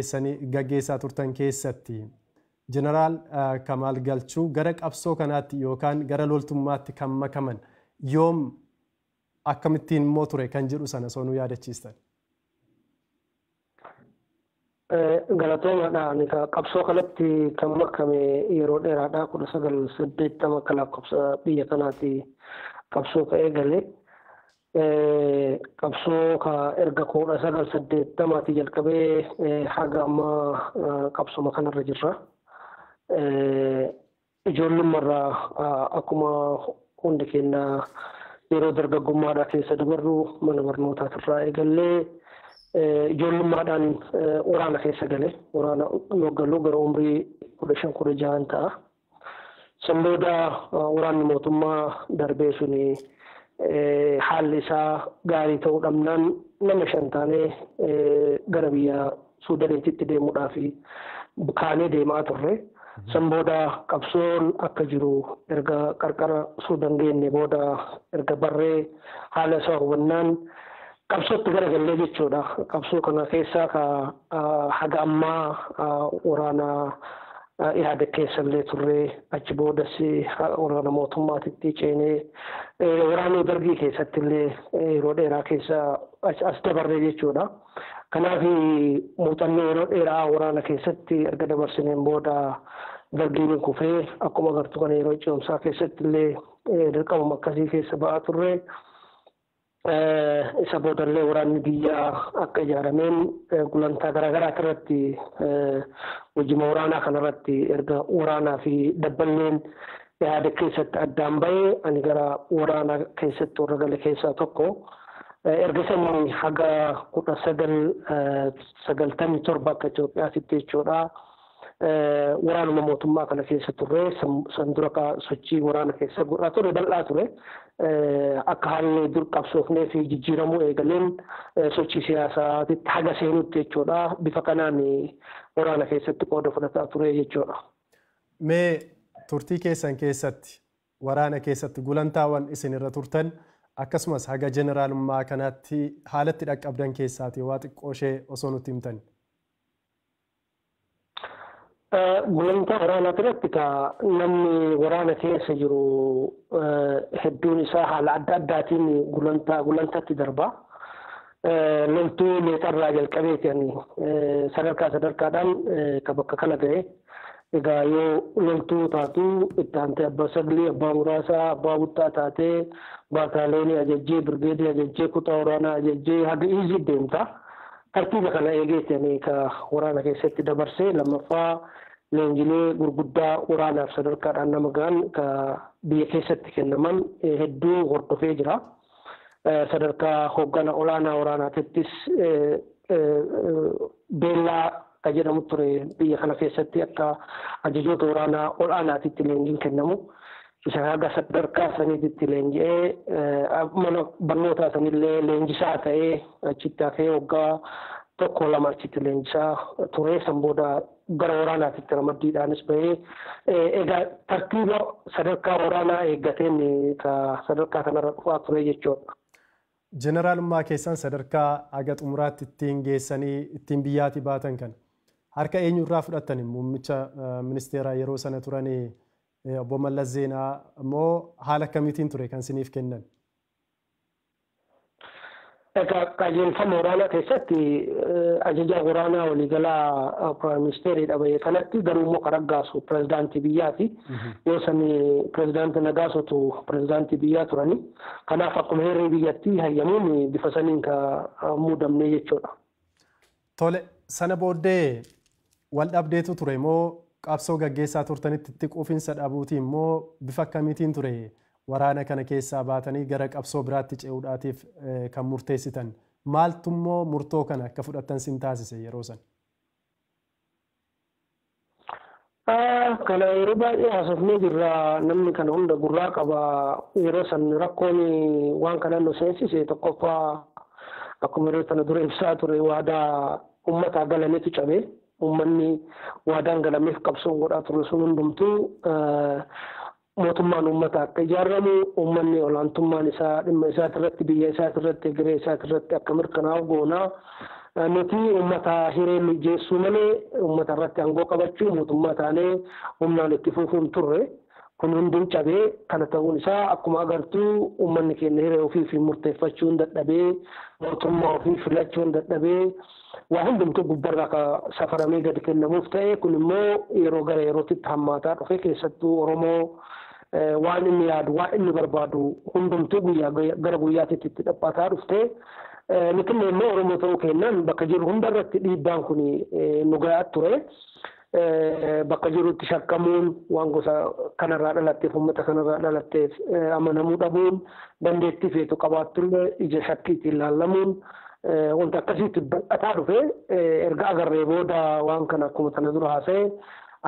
keessanii gaggeessaa turtan keessatti Jeneraal Kamaal Galchuu gara qabsoo kanaatti yookaan gara loltummaatti kan makaman yoom akkamittiin immoo ture kan jedhu sana sonuu yaadachiistan. Galatoomaadhaan qabsoo kanatti kan makame yeroo dheeraadhaa 1980 kan lakkoofsa biyya kanaatti qabsoo ka'ee galee qabsoo ka erga 1980 jalqabee haga amma qabsoo kanarra jirra. Ijoollummaarraa akkuma hundi keenya yeroo dargaggummaadhaa keessa dabarru mana barnootaatirraa eegallee ijoollummaadhaan waraana keessa galee waraana yoggaluu gara umrii 15-16 ta'a. San booda waraanni mootummaa darbee suni haalli isaa gaarii ta'uu dhabnaan nama 5 taanee gara biyya Suudaaniitti deemuudhaaf kaanee deemaa turre. San booda qabsoon akka jiru erga qarqara Suudaan geenne booda erga barree haala isaa hubannaan qabsootti garagallee jechuudha. Qabsoo kana keessaa haga ammaa waraana yaada keessallee turre achi boodas waraana mootummaatitti ceenee waraana dargii keessatti illee yeroo dheeraa keessa as dabarree jechuudha. Kanaaf muuxannoo yeroo dheeraa waraana keessatti erga dabarsineen booda dargiin kufee akkuma agartu kana yeroo ce'umsaa keessatti illee dirqama akkasii keessa ba'aa turre. Isa boodallee waraanni biyyaa akka ijaarameen gulantaa garaagaraa irratti hojii waraanaa kanarratti erga waraanaa fi dabballeen yaada keessatti addaan bahee ani gara waraanaa keessatti warra gale keessaa tokko. Erga sanii haga 1997 akka Itoophiyaatti jechuudha. Waraanuma mootummaa kana keessa turre san dura sochii waraana keessa godhaa ture bal'aa ture. Akka haalli dur qabsoofnee fi jijjiiramuu eegaleen sochii siyaasaatti haga seenutti jechuudha. Bifa kanaan waraana keessatti qooda fudhataa ture jechuudha. Mee turtii keessan keessatti waraana keessatti gulantaawwan isin irra turtan akkasumas haga jeneraalummaa kanaatti haalatti dhaqqabdan keessaati waa xiqqoo ishee osoo nutti himtan. Gulantaa waraanaa irratti namni waraana keessa jiru hedduun isaa haala adda addaatiin gulantaatti darba. Loltuu meexarraa jalqabeetiin sadarkaadhaan kan bakka kana ga'e. Egaa yoo loltuu taatu itti aantee abbaa saglee, abbaa muraasaa, abbaa buttaa taatee baataaleenii ajajjee, birgeedii ajajjee, kutaa waraanaa ajajjee haga iizii deemta. Tartiiba kana eegeetiin waraana keessatti dabarsee lammaffaa leenjilee gurguddaa waraanaaf sadarkaadhaan nama ga'an biyya keessatti kennaman hedduu hordofee jira. Sadarkaa hoggana olaanaa waraanaattis beellaa kan jedhamu ture biyya kana keessatti akka ajajoota waraanaa olaanaatitti leenjiin kennamu. Isa haga sadarkaa saniitti leenji'ee mana barnootaa sanillee leenjisaa ta'ee achitti hafee waggaa 1-2 achitti leenjisaa ture. San booda gara waraanaatitti ramaddiidhaanis bahee egaa tartiiba sadarkaa waraanaa eeggateen sadarkaa kanarra dhufaa ture jechuudha. Jeneraalummaa keessan sadarkaa haga xumuraatti ittiin geessanii ittiin biyyaatti baatan kan harka eenyurraa fudhattan muummicha ministeeraa yeroo sana turanii obbo Mallas Zeenaa immoo haala akkamiitiin ture kan isiniif kennan? Egaa qajeelfama waraanaa keessatti ajajaa waraanaa waliigalaa piraayimisteeriidha bahee kanatti garuu immoo kan raggaasu pirezidaantii biyyaati. Yoo sani pirezidaantii Nagaasotu pirezidaantii biyyaa turani. Kanaaf akkuma heerri biyyattii hayyamuun bifa saniin kan muudamne jechuudha. Tole sana booddee wal dhabdeetu ture moo qabsoo gaggeessaa turtanitti itti quufinsa dhabuutiin moo bifa akkamiitiin ture waraana kana keessaa baatanii gara qabsoo biraatti ce'uudhaatiif kan murteessitan maaltu immoo murtoo kana akka fudhattan sin taasise yeroo san? Kana yeroo baay'ee haasofnee jirra namni kana hunda gurraa qaba yeroo san rakkoon waan kana nu seensise tokkoffaa akkuma yeroo sana dura ibsaa ture waadaa uummataa galaniitu cabee uummanni waadaan galameef qabsoon godhaa ture sun hundumtuu mootummaan uummataa akka ijaaramu uummanni olaantummaan isaa dhimma isaati irratti biyya isaati irratti egeree isaati irratti akka mirkanaa'u goonaa nuti uummata hireen jeessuu malee uummata irratti aangoo qabachuu mootummaa taanee humnaan itti fufuun turre. Kun hundin cabee kana ta'uun isaa akkuma agartuu uummanni keenya hiree ofii fi murteeffachuun dadhabee mootummaa ofii filachuun dadhabee waa hundumtuu gubbarraa akka safaramee gadi kennamuuf ta'e kun immoo yeroo gara yerootti hammaataa dhufe keessattuu Oromoo waan inni yaadu waan inni barbaadu hundumtuu guyyaa gara guyyaatti itti dhaphataa dhufte nuti immoo Oromoo ta'uu keenyaan bakka jiru hundarratti dhiibbaan kun nu gahaa ture. Bakka jirutti shakkamuun waan gosa kanarraa dhalatteef uummata kanarraa dhalatteef amanamuu dhabuun dandeettii feetu qabaattullee ija shakkiitiin ilaalamuun wanta akkasiitti bal'ataa dhufe erga agarree booda waan kana akkuma sana dura haasa'e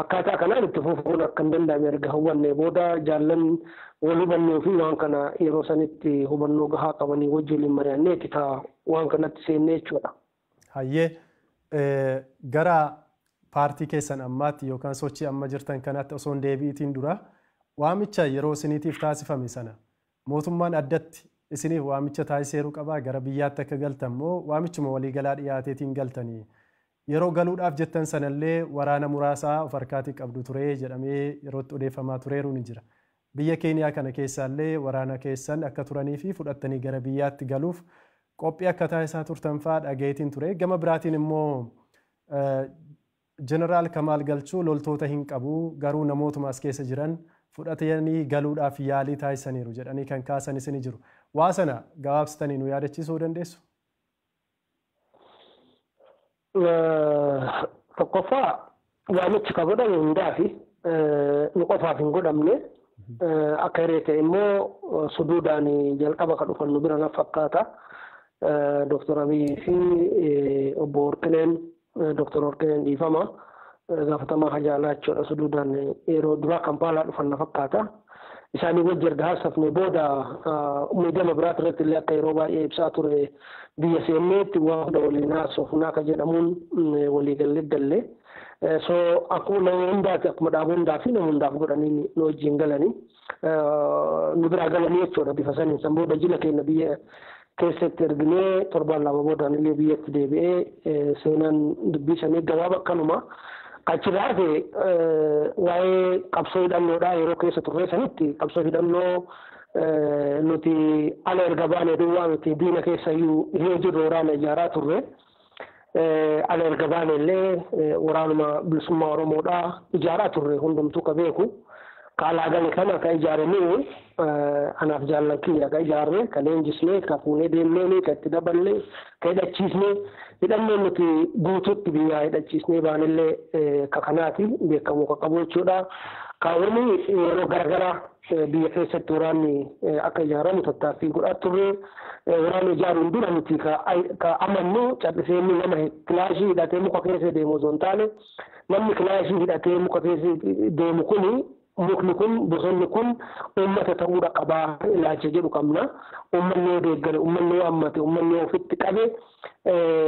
akkaataa kanaan itti fufuun akka hin danda'amne erga hubannee booda jaallan wal hubannoo fi waan kana yeroo sanitti hubannoo gahaa qabanii wajjin mari'anneeti waan kanatti seennee jechuudha. Hayyee gara paartii keessan ammaatti yookaan sochii amma jirtan kanatti osoo hin deebi'itiin dura waamicha yeroo isiniitiif taasifame sana mootummaan addatti isiniif waamicha taasiseeru qabaa gara biyyaatti akka galtan moo waamichuma waliigalaa dhiyaateetiin galtanii yeroo galuudhaaf jettan sanallee waraana muraasaa of harkaatii qabdu ture jedhamee yerootti odeeffamaa tureeru ni jira. Biyya Keeniyaa kana keessaallee waraana keessan akka turanii fi fudhattanii gara biyyaatti galuuf qophii akka taasisaa turtan fa'aa dhagayeetiin ture. Gama biraatiin immoo Jeneraal Kamaal Galchuu loltoota hin qabu garuu namootuma as keessa jiran fudhatanii galuudhaaf yaalii taasisaniiru jedhanii kan kaasan isin jiru. Waa sana gabaabsitanii nu yaadachiisuu dandeessu? Tokkoffaa waamichi kan godhame hundaafi nu qofaaf hin godhamne akka hiree ta'e immoo suduudhaan jalqaba kan dhufan nu bira na fakkaata. Dr. Abiy fi obbo Orqineen Dr. Orqineen dhiifama gaafatamaa hajaalaa jechuudha suduudhaan yeroo duraa Kampaalaa dhufan na fakkaata. Isaanii wajji erga haasofne booda miidhama biraati irratti illee akka yeroo baay'ee ibsaa ture biyya seenneetti waan hunda waliin haasofnaa akka jedhamuun walii galle. So akkuma nama hundaati akkuma dhaabuu hundaa fi nama hundaaf godhanii nu wajjin galanii nu biraa galanii jechuudha bifa saniin san booda jila keenya biyya keessatti erginee torbaan lama boodaan illee biyyatti deebi'ee seenaan dubbii sanii gabaaba akkanuma. Achirraa waa'ee qabsoo hidhannoodhaa yeroo keessa turre sanitti qabsoo hidhannoo nuti ala erga baanee duwwaa nuti diina keessa iyyuu hiree jirru waraana ijaaraa turre. Ala erga baanee illee waraanuma bilisummaa Oromoodhaa ijaaraa turre hundumtuu ka beeku. Ka alaagale kana ka ijaaranii anaaf jaallan kiyya ka ijaarre ka leenjisnee ka fuunee deemnee ka itti daballee ka hidhachiisnee hidhannoon nuti guutuutti biyyaa hidhachiisnee baanillee ka kanaati beekamu ka qabu jechuudha. Kaawwanni yeroo garaagaraa biyya keessatti waraanni akka ijaaramu tattaaffii godhaa turre. Waraanni ijaaruun dura nuti ka amannu callisee inni nama kilaashii hidhatee muka keessa deemu osoo hin taane namni kilaashii hidhatee muka keessa deemu kuni mukni kun bosonni kun uummata ta'uudha qabaa ilaalcha jedhu qabna. Uummanni yoo deeggare, uummanni yoo hammate, uummanni yoo ofitti qabe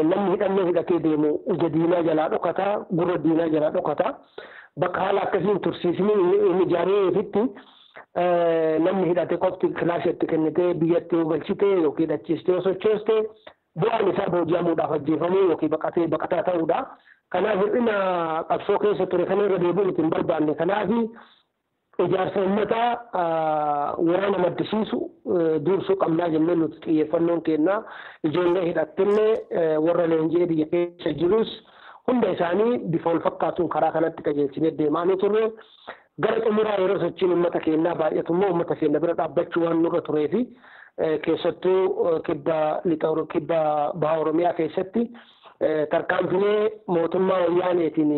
namni hidhannoo hidhatee deemu ija diinaa jalaa dhokataa, gurra diinaa jalaa dhokataa. Bakka haala akkasiin tursiisni inni ijaaree ofitti namni hidhate qofti kilaashii itti kennitee biyyatti yoo galchite yookiin hidhachiistee yoo sochooste bu'aan isaa booji'amuudhaaf ajjeefamuu yookiin baqataa ta'uudha. Kanaaf hir'ina qabsoo keessa ture kana irra deebiin itti hin barbaanne. Kanaaf ijaarsa uummataa waraana maddisiisu dursuu qabnaa jennee nuti xiyyeeffannoon kennaa ijoollee hidhattillee warra leenjii biyya keessa jirus hunda isaanii bifa wal fakkaatuun karaa kanatti qajeelchinee deemaa ni turre. Gara xumuraa yeroo sochiin uummata keenyaa baay'atu immoo uummata keenya bira dhaabbachuu waan nurra turee fi keessattuu kibba baha Oromiyaa keessatti tarkaanfilee mootummaa wayyaaneetiin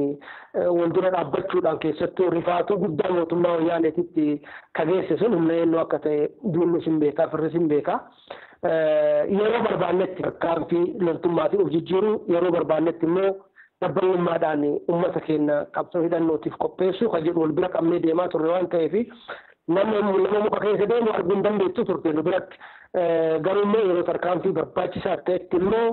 wal dura dhaabbachuudhaan keessattuu rifaatuu guddaa mootummaa wayyaaneetitti kageesse sun humna eenyu akka ta'e duulli sin beekaa firri sin beekaa. Yeroo barbaannetti tarkaanfii loltummaa fi of jijjiiruu yeroo barbaannetti immoo dabbalummaadhaan uummata keenya qabsoo hidhannootiif qopheessuu kan jedhu wal bira qabnee deemaa turre waan ta'eef nama muka keessa deemu arguu hin dandeettu turte nu biratti. Garuu immoo yeroo tarkaanfii barbaachisaa ta'etti immoo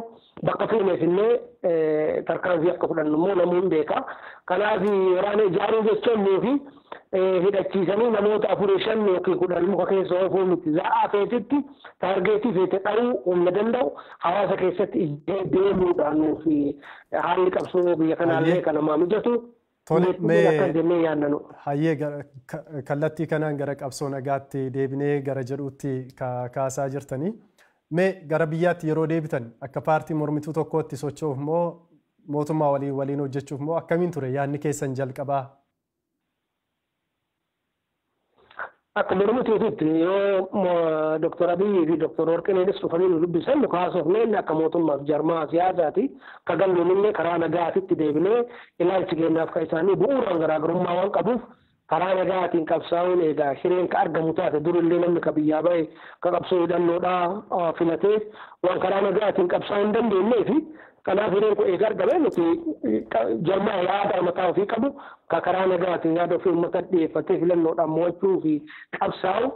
bakka fuuneef illee tarkaanfii akka fudhannu immoo namuun beeka. Kanaaf waraana ijaaruu jechuun nuufi hidhachiisanii namoota 4-5 yookiin 10 muka keessa oofuu miti. Za'aa feetitti taargeetii feete dharuu humna danda'u hawaasa keessatti deemuudhaan fi haalli qabsoo biyya kanaallee kana mijatu. Hayyee kallattii kanaan gara qabsoo nagaatti deebinee gara jedhuutti kaasaa jirtanii. Mee gara biyyaatti yeroo deebitan akka paartii mormituu tokkootti socho'uuf moo mootummaa waliin hojjechuuf moo akkamiin ture yaadni keessan jalqabaa? Akka mormituutitti yoo Dr. Abiyyi fi Dr. Warqineenis dhufanii nu dubbisan nu kaasofneen akka mootummaaf jarmaa siyaasaati akka galluunillee karaa nagaatitti deebinee ilaalchi kennaaf kan isaanii bu'uuraan garaagarummaa waan qabuuf karaa nagaatiin qabsaa'uun egaa hireen ka argamu taate durillee namni ka biyyaa ba'e ka qabsoo hidhannoodhaa filatee waan karaa nagaatiin qabsaa'uu hin dandeenyee fi kanaaf hireen kun eega argame nuti jarmaa yaada mataa ofii qabu ka karaa nagaatiin yaada ofii uummata dhiyeeffatee filannoodhaan mo'achuu fi qabsaa'u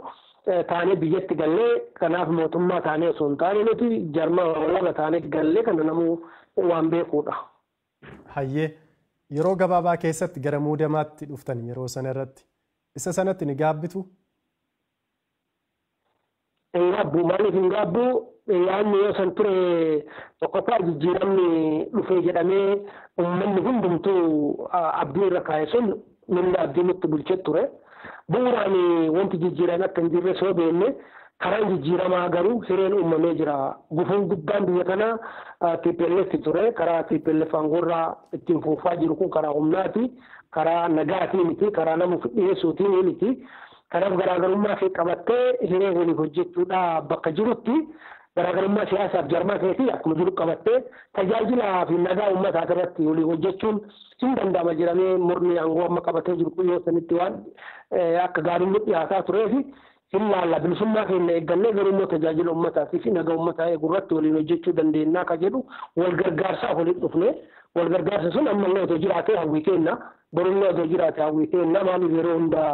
taanee biyyatti gallee kanaaf mootummaa taanee osoo hin taane nuti jarmaa walaba taanee gallee kana namuu waan beekuudha. Hayyee yeroo gabaabaa keessatti gara muudamaatti dhuftan yeroo sana irratti isa sanatti ni gaabbitu? Hin gaabbu maaliif hin gaabbu yaadni yoo san ture tokkoffaa jijjiiramni dhufee jedhamee uummanni hundumtuu abdii irra kaa'e sun namni abdii nutti bulchee ture. Bu'uuraan wanti jijjiiran akka hin jirre soo beenne karaan jijjiiramaa garuu hireen uumamee jira. Gufuun guddaan biyya kana TPLF ture. Karaa TPLF aangoorraa ittiin fuufaa jiru kun karaa humnaati. Karaa nagaatii miti. Karaa nama dhiyeessuutiin miti. Kanaaf garaagarummaa ishee qabattee hiree waliif hojjechuudha bakka jirutti garaagarummaa siyaasaaf jarmaa keetii akkuma jiru qabattee tajaajilaa fi nagaa uummataa irratti waliif hojjechuun hin danda'ama jedhamee mormii aangoo amma qabatee jiru kun yoo sanitti waan akka gaariin dhiyaataa turee fi hin laalla bilisummaa keenya eeggannee garuu immoo tajaajila uummataatii fi nagaa uummataa eegurratti waliin hojjechuu dandeenya akka jedhu wal gargaarsaaf waliin dhufne wal gargaarsa sun ammallee otoo jiraatee hawwii kenna borullee otoo jiraatee hawwii kenna maaliif yeroo hundaa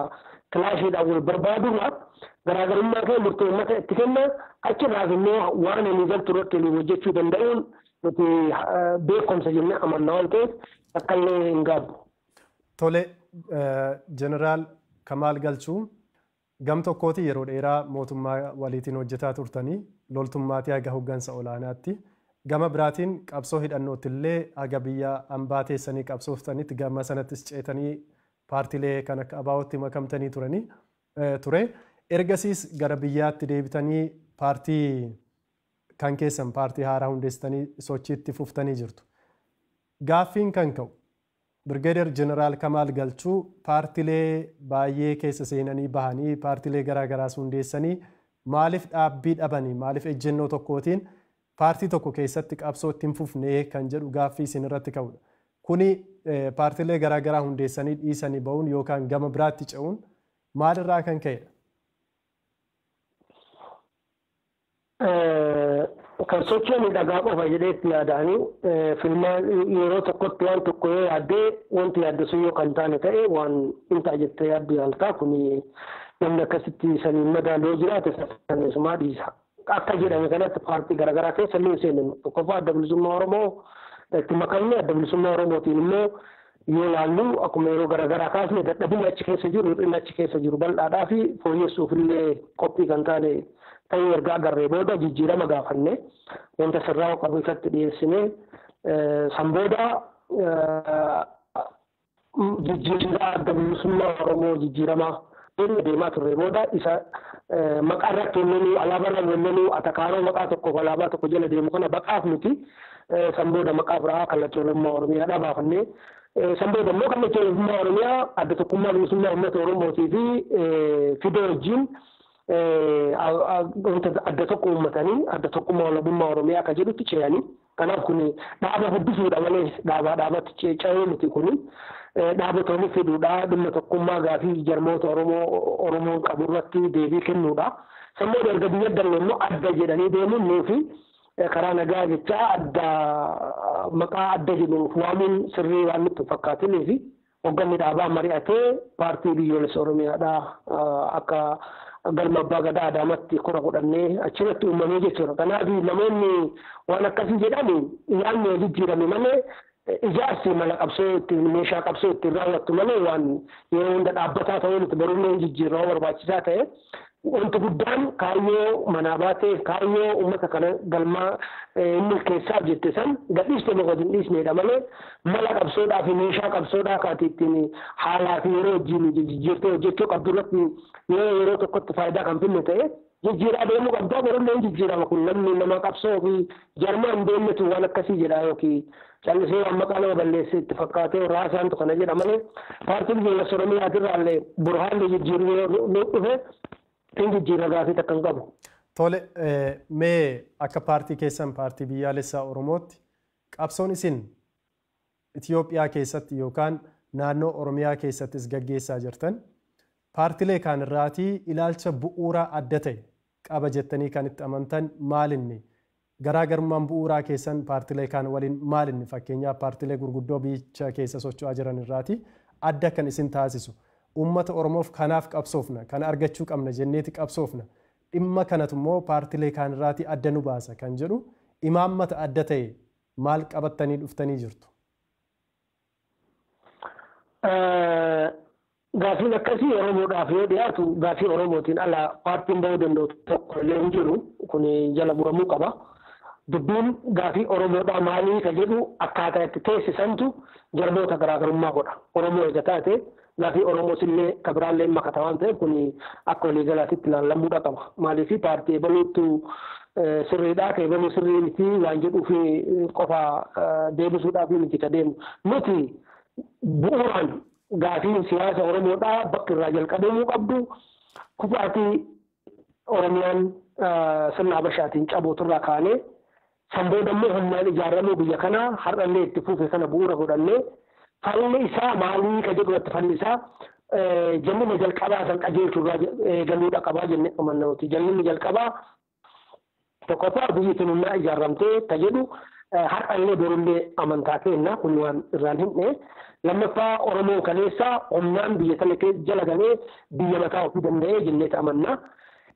kilaashiidhaan wal barbaadurra garaagarummaa kee murtee uummata itti kenna achirraaf immoo waan inni galtu irratti waliin hojjechuu danda'uun nuti beekumsa jennee amanna waan ta'eef akkallee hin gaabbu. Tole Jeneraal Kamaal Galchuu gam tokkooti yeroo dheeraa mootummaa waliitiin hojjetaa turtanii loltummaatii haga hoggansa olaanaatti gama biraatiin qabsoo hidhannootti illee haga biyya ambaa teessanii qabsooftanitti gama sanattis ceetanii paartiilee kan akka abaawootti makamtanii ture. Ergasiis gara biyyaatti deebitanii paartii kan keessan paartii haaraa hundeessitanii sochiitti fuftanii jirtu. Gaaffiin kan ka'u Birgeeder Jeneraal Kamaal Galchuu paartiilee baay'ee keessa seenanii bahanii paartiilee garaagaraas hundeessanii maaliif dhaabbii dhabanii maaliif ejjennoo tokkootiin paartii tokko keessatti qabsoo ittiin fufnee kan jedhu gaaffii isin irratti ka'udha. Kuni paartiilee garaagaraa hundeessanii dhiisanii ba'uun yookaan gama biraatti ce'uun maalirraa kan ka'edha? Kan sochoon dhagaa qofa jedheetti yaadanii filmaan yeroo tokkotti waan tokko yoo yaaddee wanti yaadde sun yoo kan taane ta'e waan intaa jettee yaaddu yaaltaa kuni namni akkasitti saniin madaaloo jiraate saffisannisumaa dhiisa. Akka jedhame kanatti paartii garaagaraa keessa illee seenan tokkoffaa adda bilisummaa Oromoo itti makamne adda bilisummaa Oromootiin immoo yoo laallu akkuma yeroo garaagaraa kaasne dadhabinni achi keessa jiru hir'inni achi keessa jiru bal'aadhaa fi fooyyessuuf illee qophii kan taane ta'ee ergaa agarree booda jijjiirama gaafanne wanta sirraa qabu ifatti dhiyeessine san booda jijjiirama adda bilisummaa Oromoo jijjiirama deemaa turre booda isa maqaa irratti walloluu alaabaa irra walloluu atakaaroo maqaa tokkoof alaabaa tokko jala deemu kana baqaaf nuti san booda maqaa biraa kallacha Oromoo Oromiyaadhaa baafannee san booda immoo kallacha Oromoo Oromiyaa adda tokkummaa bilisummaa uummata Oromootii fi fidoo wajjin adda tokko uummatanii adda tokkummaa walabummaa Oromiyaa akka jedhutti ce'anii kanaaf kun dhaaba guddisuudha malee dhaabatti ce'ee miti kun dhaabatoonni fiduudha dhimma tokkummaa gaafii jarmoota Oromoo qabu irratti deebii kennuudha. Sammuu erga biyya dallee immoo adda jedhanii deemuun nuufi karaa nagaa jechaa adda maqaa adda jedhuuf waamuun sirrii waan nutti fakkaatinii fi hogganni dhaabaa mari'atee paartii biyyoolessa Oromiyaadhaa akka galma abbaa gadaa Adaamatti kora godhannee achirratti uumamee jechuudha. Kanaaf namoonni waan akkasii jedhani yaadni jijjiirame malee ijaarsi mala qabsoo ittiin meeshaa qabsoo ittiin raawwattu malee waan yeroo hunda dhaabbataa ta'ee nuti baruun jijjiirraa barbaachisaa ta'e wanti guddaan kaayyoo manaa baatee kaayyoo uummata kana galmaa milkeessaaf jette san gadhiiste boqotu hin dhiisneedha malee mala qabsoodhaa fi meeshaa qabsoodhaa kaati ittiin haalaa fi yeroo wajjin jijjiirtee hojjechuu qabdu irratti yeroo tokkotti faayidaa kan finne ta'e jijjiiraa deemuu qabdaa baruun jijjiirama kun namni nama qabsoo fi jarmaan deemnetu waan akkasii jedha yookiin callisee waan maqaa nama balleessee itti fakkaatee raasaantu kana jedha malee paartiin biyya Oromiyaatirraallee burhaanni jijjiiruu yoo dhufe jijjiirraa gaafii takka hin qabu. Tole mee akka paartii keessan paartii biyyaalessaa Oromootti qabsoon isin Itoophiyaa keessatti yookaan naannoo Oromiyaa keessattis gaggeessaa jirtan paartilee kaan irraatii ilaalcha bu'uuraa adda ta'e qaba jettanii kan itti amantan maalinni garaagarummaan bu'uuraa keessan paartilee kaan waliin maalinni fakkeenyaaf paartilee gurguddoo biyyicha keessa socho'aa jiran irraatii adda kan isin taasisu. Uummata Oromoof kanaaf qabsoofna kana argachuu qabna jenneeti qabsoofna dhimma kanatu immoo paartilee kaan irraatii adda nu baasa kan jedhu imaammata adda ta'e maal qabattanii dhuftanii jirtu? Gaafiin akkasii Oromoodhaaf yoo dhiyaatu gaafii Oromootiin ala paartiin bahuu danda'u tokko illee hin jiru kun jala muramuu qaba. Dubbiin gaafii Oromoodhaa maalii ka jedhu akkaataa itti teessisantu jarmoota garaagarummaa godha. Oromoo eega taate gaafii Oromoos illee kabiraallee makata waan ta'eef kun akka waliigalaatitti ilaallamuudha qaba. Maaliif paartii ebaluutu sirriidhaa ka ebaluu sirrii miti waan jedhuuf qofa deebisuudhaaf miti ka deemu. Nuti bu'uuraan gaafiin siyaasa Oromoodhaa bakka irraa jalqabamuu qabdu kufaatii Oromiyaan sirna Habashaatiin cabooturraa kaanee sanbooda immoo humnaan ijaaramuu biyya kanaa har'allee itti fuufe kana bu'uura godhannee falli isaa maalii ka jedhu irratti falli isaa jallina jalqabaa san qajeelchurraa galuudha qabaa jennee amannamuti. Jallinni jalqabaa tokkoffaa biyyi tun humnaa ijaaramtee ka jedhu har'allee borullee amantaa kenna kun waan irraan hinne. Lammaffaa Oromoon kaleessaa humnaan biyya sana jala galee biyya mataa ofii danda'ee jennee amannaa.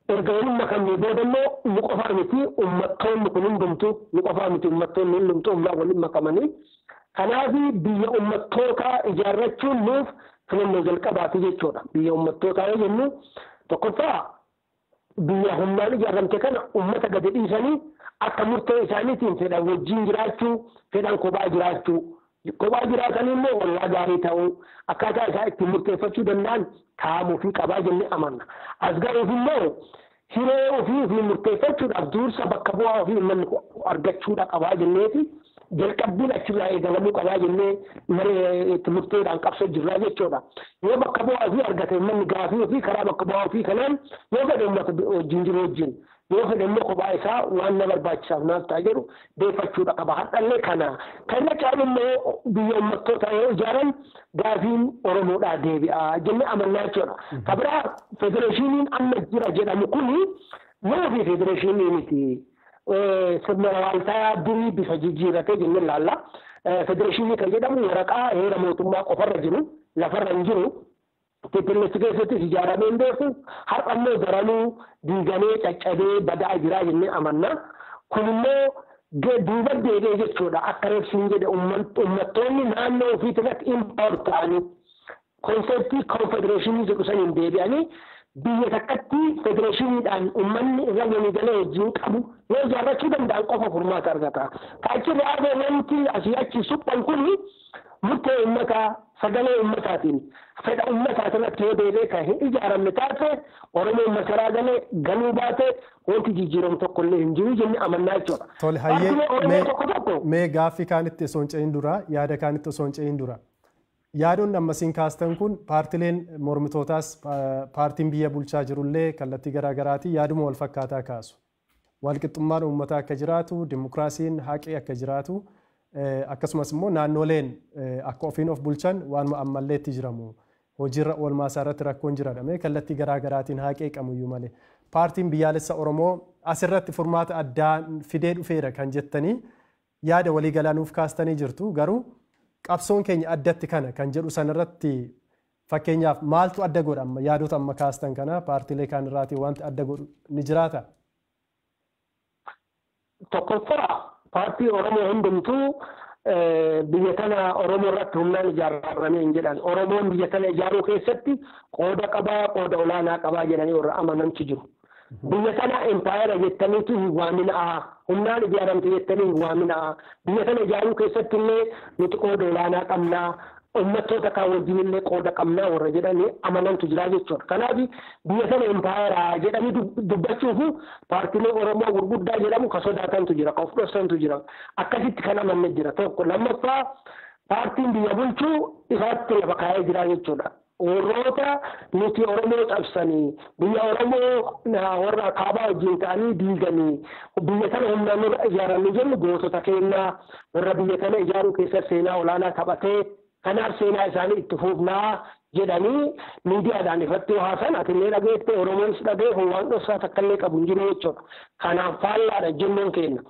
Erga walummaa kanneen booda immoo nu qofaa miti uummattoonni kun hundumtu nu qofaa miti uummattoonni hundumtu humnaa waliin makamanii. Kanaaf biyya uummattootaa ijaarrachuun nuuf filannoo jalqabaati jechuudha. Biyya uummattootaa yoo jennu tokkoffaa biyya humnaan ijaaramte kana uummata gadi dhiisanii akka murtee isaaniitiin fedhan wajjin jiraachuu fedhan kophaa jiraachuu. Kophaa jiraatanii immoo ollaa gaarii ta'uu akkaataa isaa ittiin murteeffachuu danda'an kaa'amuu fi qabaa jennee amanna. As garuuf immoo hiree ofii murteeffachuudhaaf dursa bakka bu'aa ofii manni argachuudha qabaa jenneeti jalqabbiin achirraa eegalamuu qabaa jennee itti murteedhaan qabsoo jirraa jechuudha. Yoo bakka bu'aa ofii argate manni gaafii ofii karaa bakka bu'aa ofii kanaan yoo fedhe uummata wajjin jiru wajjin yoo fedhe immoo kophaa isaa waan na barbaachisaaf naaf ta'a jedhu deeffachuudha qaba. Hadhallee kana kan caalu immoo biyya uummattoota yoo ijaaran gaafiin Oromoodhaa deebi'a jennee amannaa jechuudha. Kabiraa federeeshiniin amma jira jedhamu kuni yoo fi federeeshinii miti. Sirna waaltaa durii bifa jijjiirratee jennee ilaalla. Federeeshinii kan jedhamu waraqaa heera mootummaa qofarra jiru lafarra hin jiru. Teepilleessi keessattis ijaaramee hin beeku har'a immoo daranuu diigamee caccabee badaa jiraa jennee amanna. Kun immoo duuba deebi'ee jechuudha. Akka reebsiin jedhe uummattoonni naannoo ofiitti irratti impaawar ta'anii konseptii konfedereeshinii jedhu saniin deebi'anii biyya takkatti federeeshiniidhaan uummanni irra walii galee wajjin qabu yoo ijaarrachuu danda'an qofa furmaata argata. Kaachirri aadee wanti asii achi suphan kuni murtee uummataa sagalee uummataatiin fedha uummataa irratti yoo deebi'ee kan hin ijaaramne taate Oromoon masaraa galee galuu baate wanti jijjiiramu tokko illee hin jiru jennee amannaa jechuudha. Tole hayyee mee gaaffii kaanitti osoo hin ce'in dura yaada kaanitti osoo hin ce'in dura yaadonni ammasiin kaastan kun paartileen mormitootaas paartiin biyya bulchaa jirullee kallattii garaagaraatiin yaaduma wal fakkaataa kaasu. Walqixxummaan uummataa akka jiraatu, dimokiraasiin haqee akka jiraatu, akkasumas immoo naannoleen akka ofiin of bulchan waanuma ammallee itti jiramu. Hojiirra oolmaa isaa irratti rakkoon jiraadhame kallattii garaagaraatiin haqee qamuyyuu malee. Paartiin biyyaalessa Oromoo asirratti furmaata addaa fidee dhufeera kan jettanii yaada waliigalaa nuuf kaastanii jirtu garuu qabsoon keenya addatti kana kan jedhu sanarratti fakkeenyaaf maaltu adda godha amma yaadota amma kaastan kana paartiilee kaan irraatii wanti adda godhu ni jiraata? Tokkoffaa paartii Oromoo hundumtuu biyya tana Oromoo irratti humnaan ijaaramee hin jedhan. Oromoon biyya tana ijaaruu keessatti qooda qabaa, qooda olaanaa qabaa jedhanii warra amanantu jiru. Biyya tana empaayeera jettaniitu hin waaminaa, humnaan ijaaramte jettanii hin waaminaa. Biyya tana ijaaruu keessatti illee nuti qooda olaanaa qabnaa. Uummattoota kaan wajjin illee qooda qabnaa warra jedhanii amanantu jira jechuudha. Kanaaf biyya sana empaayeraa jedhanii dubbachuuf paartiilee Oromoo gurguddaa jedhamu kan sodaatantu jira, kan of dhoksantu jira. Akkasitti kan amanne jira tokko. Lammaffaa paartiin biyya bulchuu isaatti lafa kaa'ee jira jechuudha. Warroota nuti Oromoo cabsanii biyya Oromoo warra kaabaa wajjin ta'anii diiganii biyya sana humnaan nurra ijaaramanii jennu gootota keenyaa warra biyya sana ijaaruu keessatti seenaa olaanaa taphatee kanaaf seenaa isaanii itti fufnaa jedhanii miidiyaadhaan ifatti haasan atillee dhageette Oromoonis dhagee waan dhoksaa takka illee qabu hin jiru jechuudha. Kanaaf faallaadha jennoon keenya.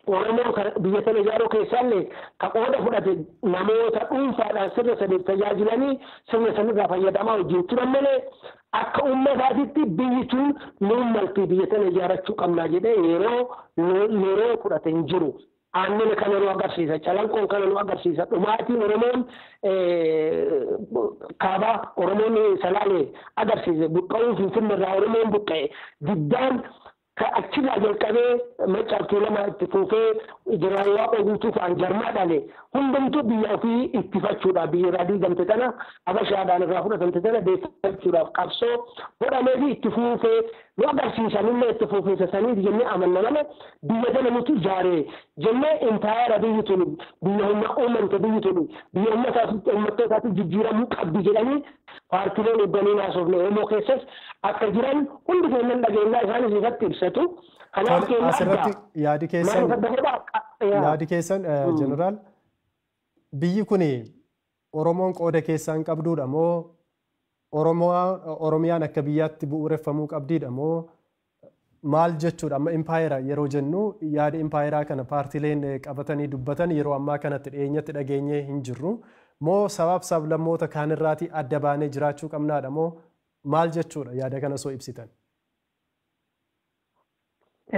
Oromoo biyya sana ijaaruu keessallee ka qooda fudhate namoota dhuunfaadhaan sirna saniif tajaajilanii sirna sanirraa fayyadamaa wajjin turan malee akka uummataatitti biyyi tun nuun maltii biyya sana ijaarachuu qabnaa jedhee yeroo fudhate hin jiru. Aannan kana nu agarsiisa, calanqoon kana nu agarsiisa. Dhumaatiin Oromoon kaabaa Oromoon salaalee agarsiise. Buqqa'uun Finfinneerraa Oromoon buqqa'e. Diddaan achirraa jalqabee macaaftuu lama itti fuufee jiraawwaa oguutuuf anjarmaa dhale. Hundumtuu biyya ofii ittifachuudhaaf biyya irraa diigamte tana Habashaadhaan irraa fudhatamte tana deeffachuudhaaf qabsoo godhamee fi itti fuufee nu agarsiisanillee itti fuufinsasanii jennee amanna malee biyya tana nuti ijaaree jennee empaayeera biyyi tuni biyya humna uumamte biyyi tuni biyya uummattootaatti jijjiiramuu qabdi jedhanii paartiileen eebbanii naasofne Oromoo keessas akka jiran hundi keenyan dhageenyaa isaanis irratti ibsatu. Kanaaf asirratti yaadi keessan jeneraal biyyi kun Oromoon qooda keessaan qabduudha moo Oromiyaan akka biyyaatti bu'uureffamuu qabdiidha moo maal jechuudha? Amma empaayeera yeroo jennu yaada empaayeeraa kana paartiileen qabatanii dubbatan yeroo ammaa kanatti dhiyeenyatti dhageenyee hin jirru moo sabaaf sablammoota kaanirraatii adda baanee jiraachuu qabnaadha moo maal jechuudha yaada kana soo ibsitan?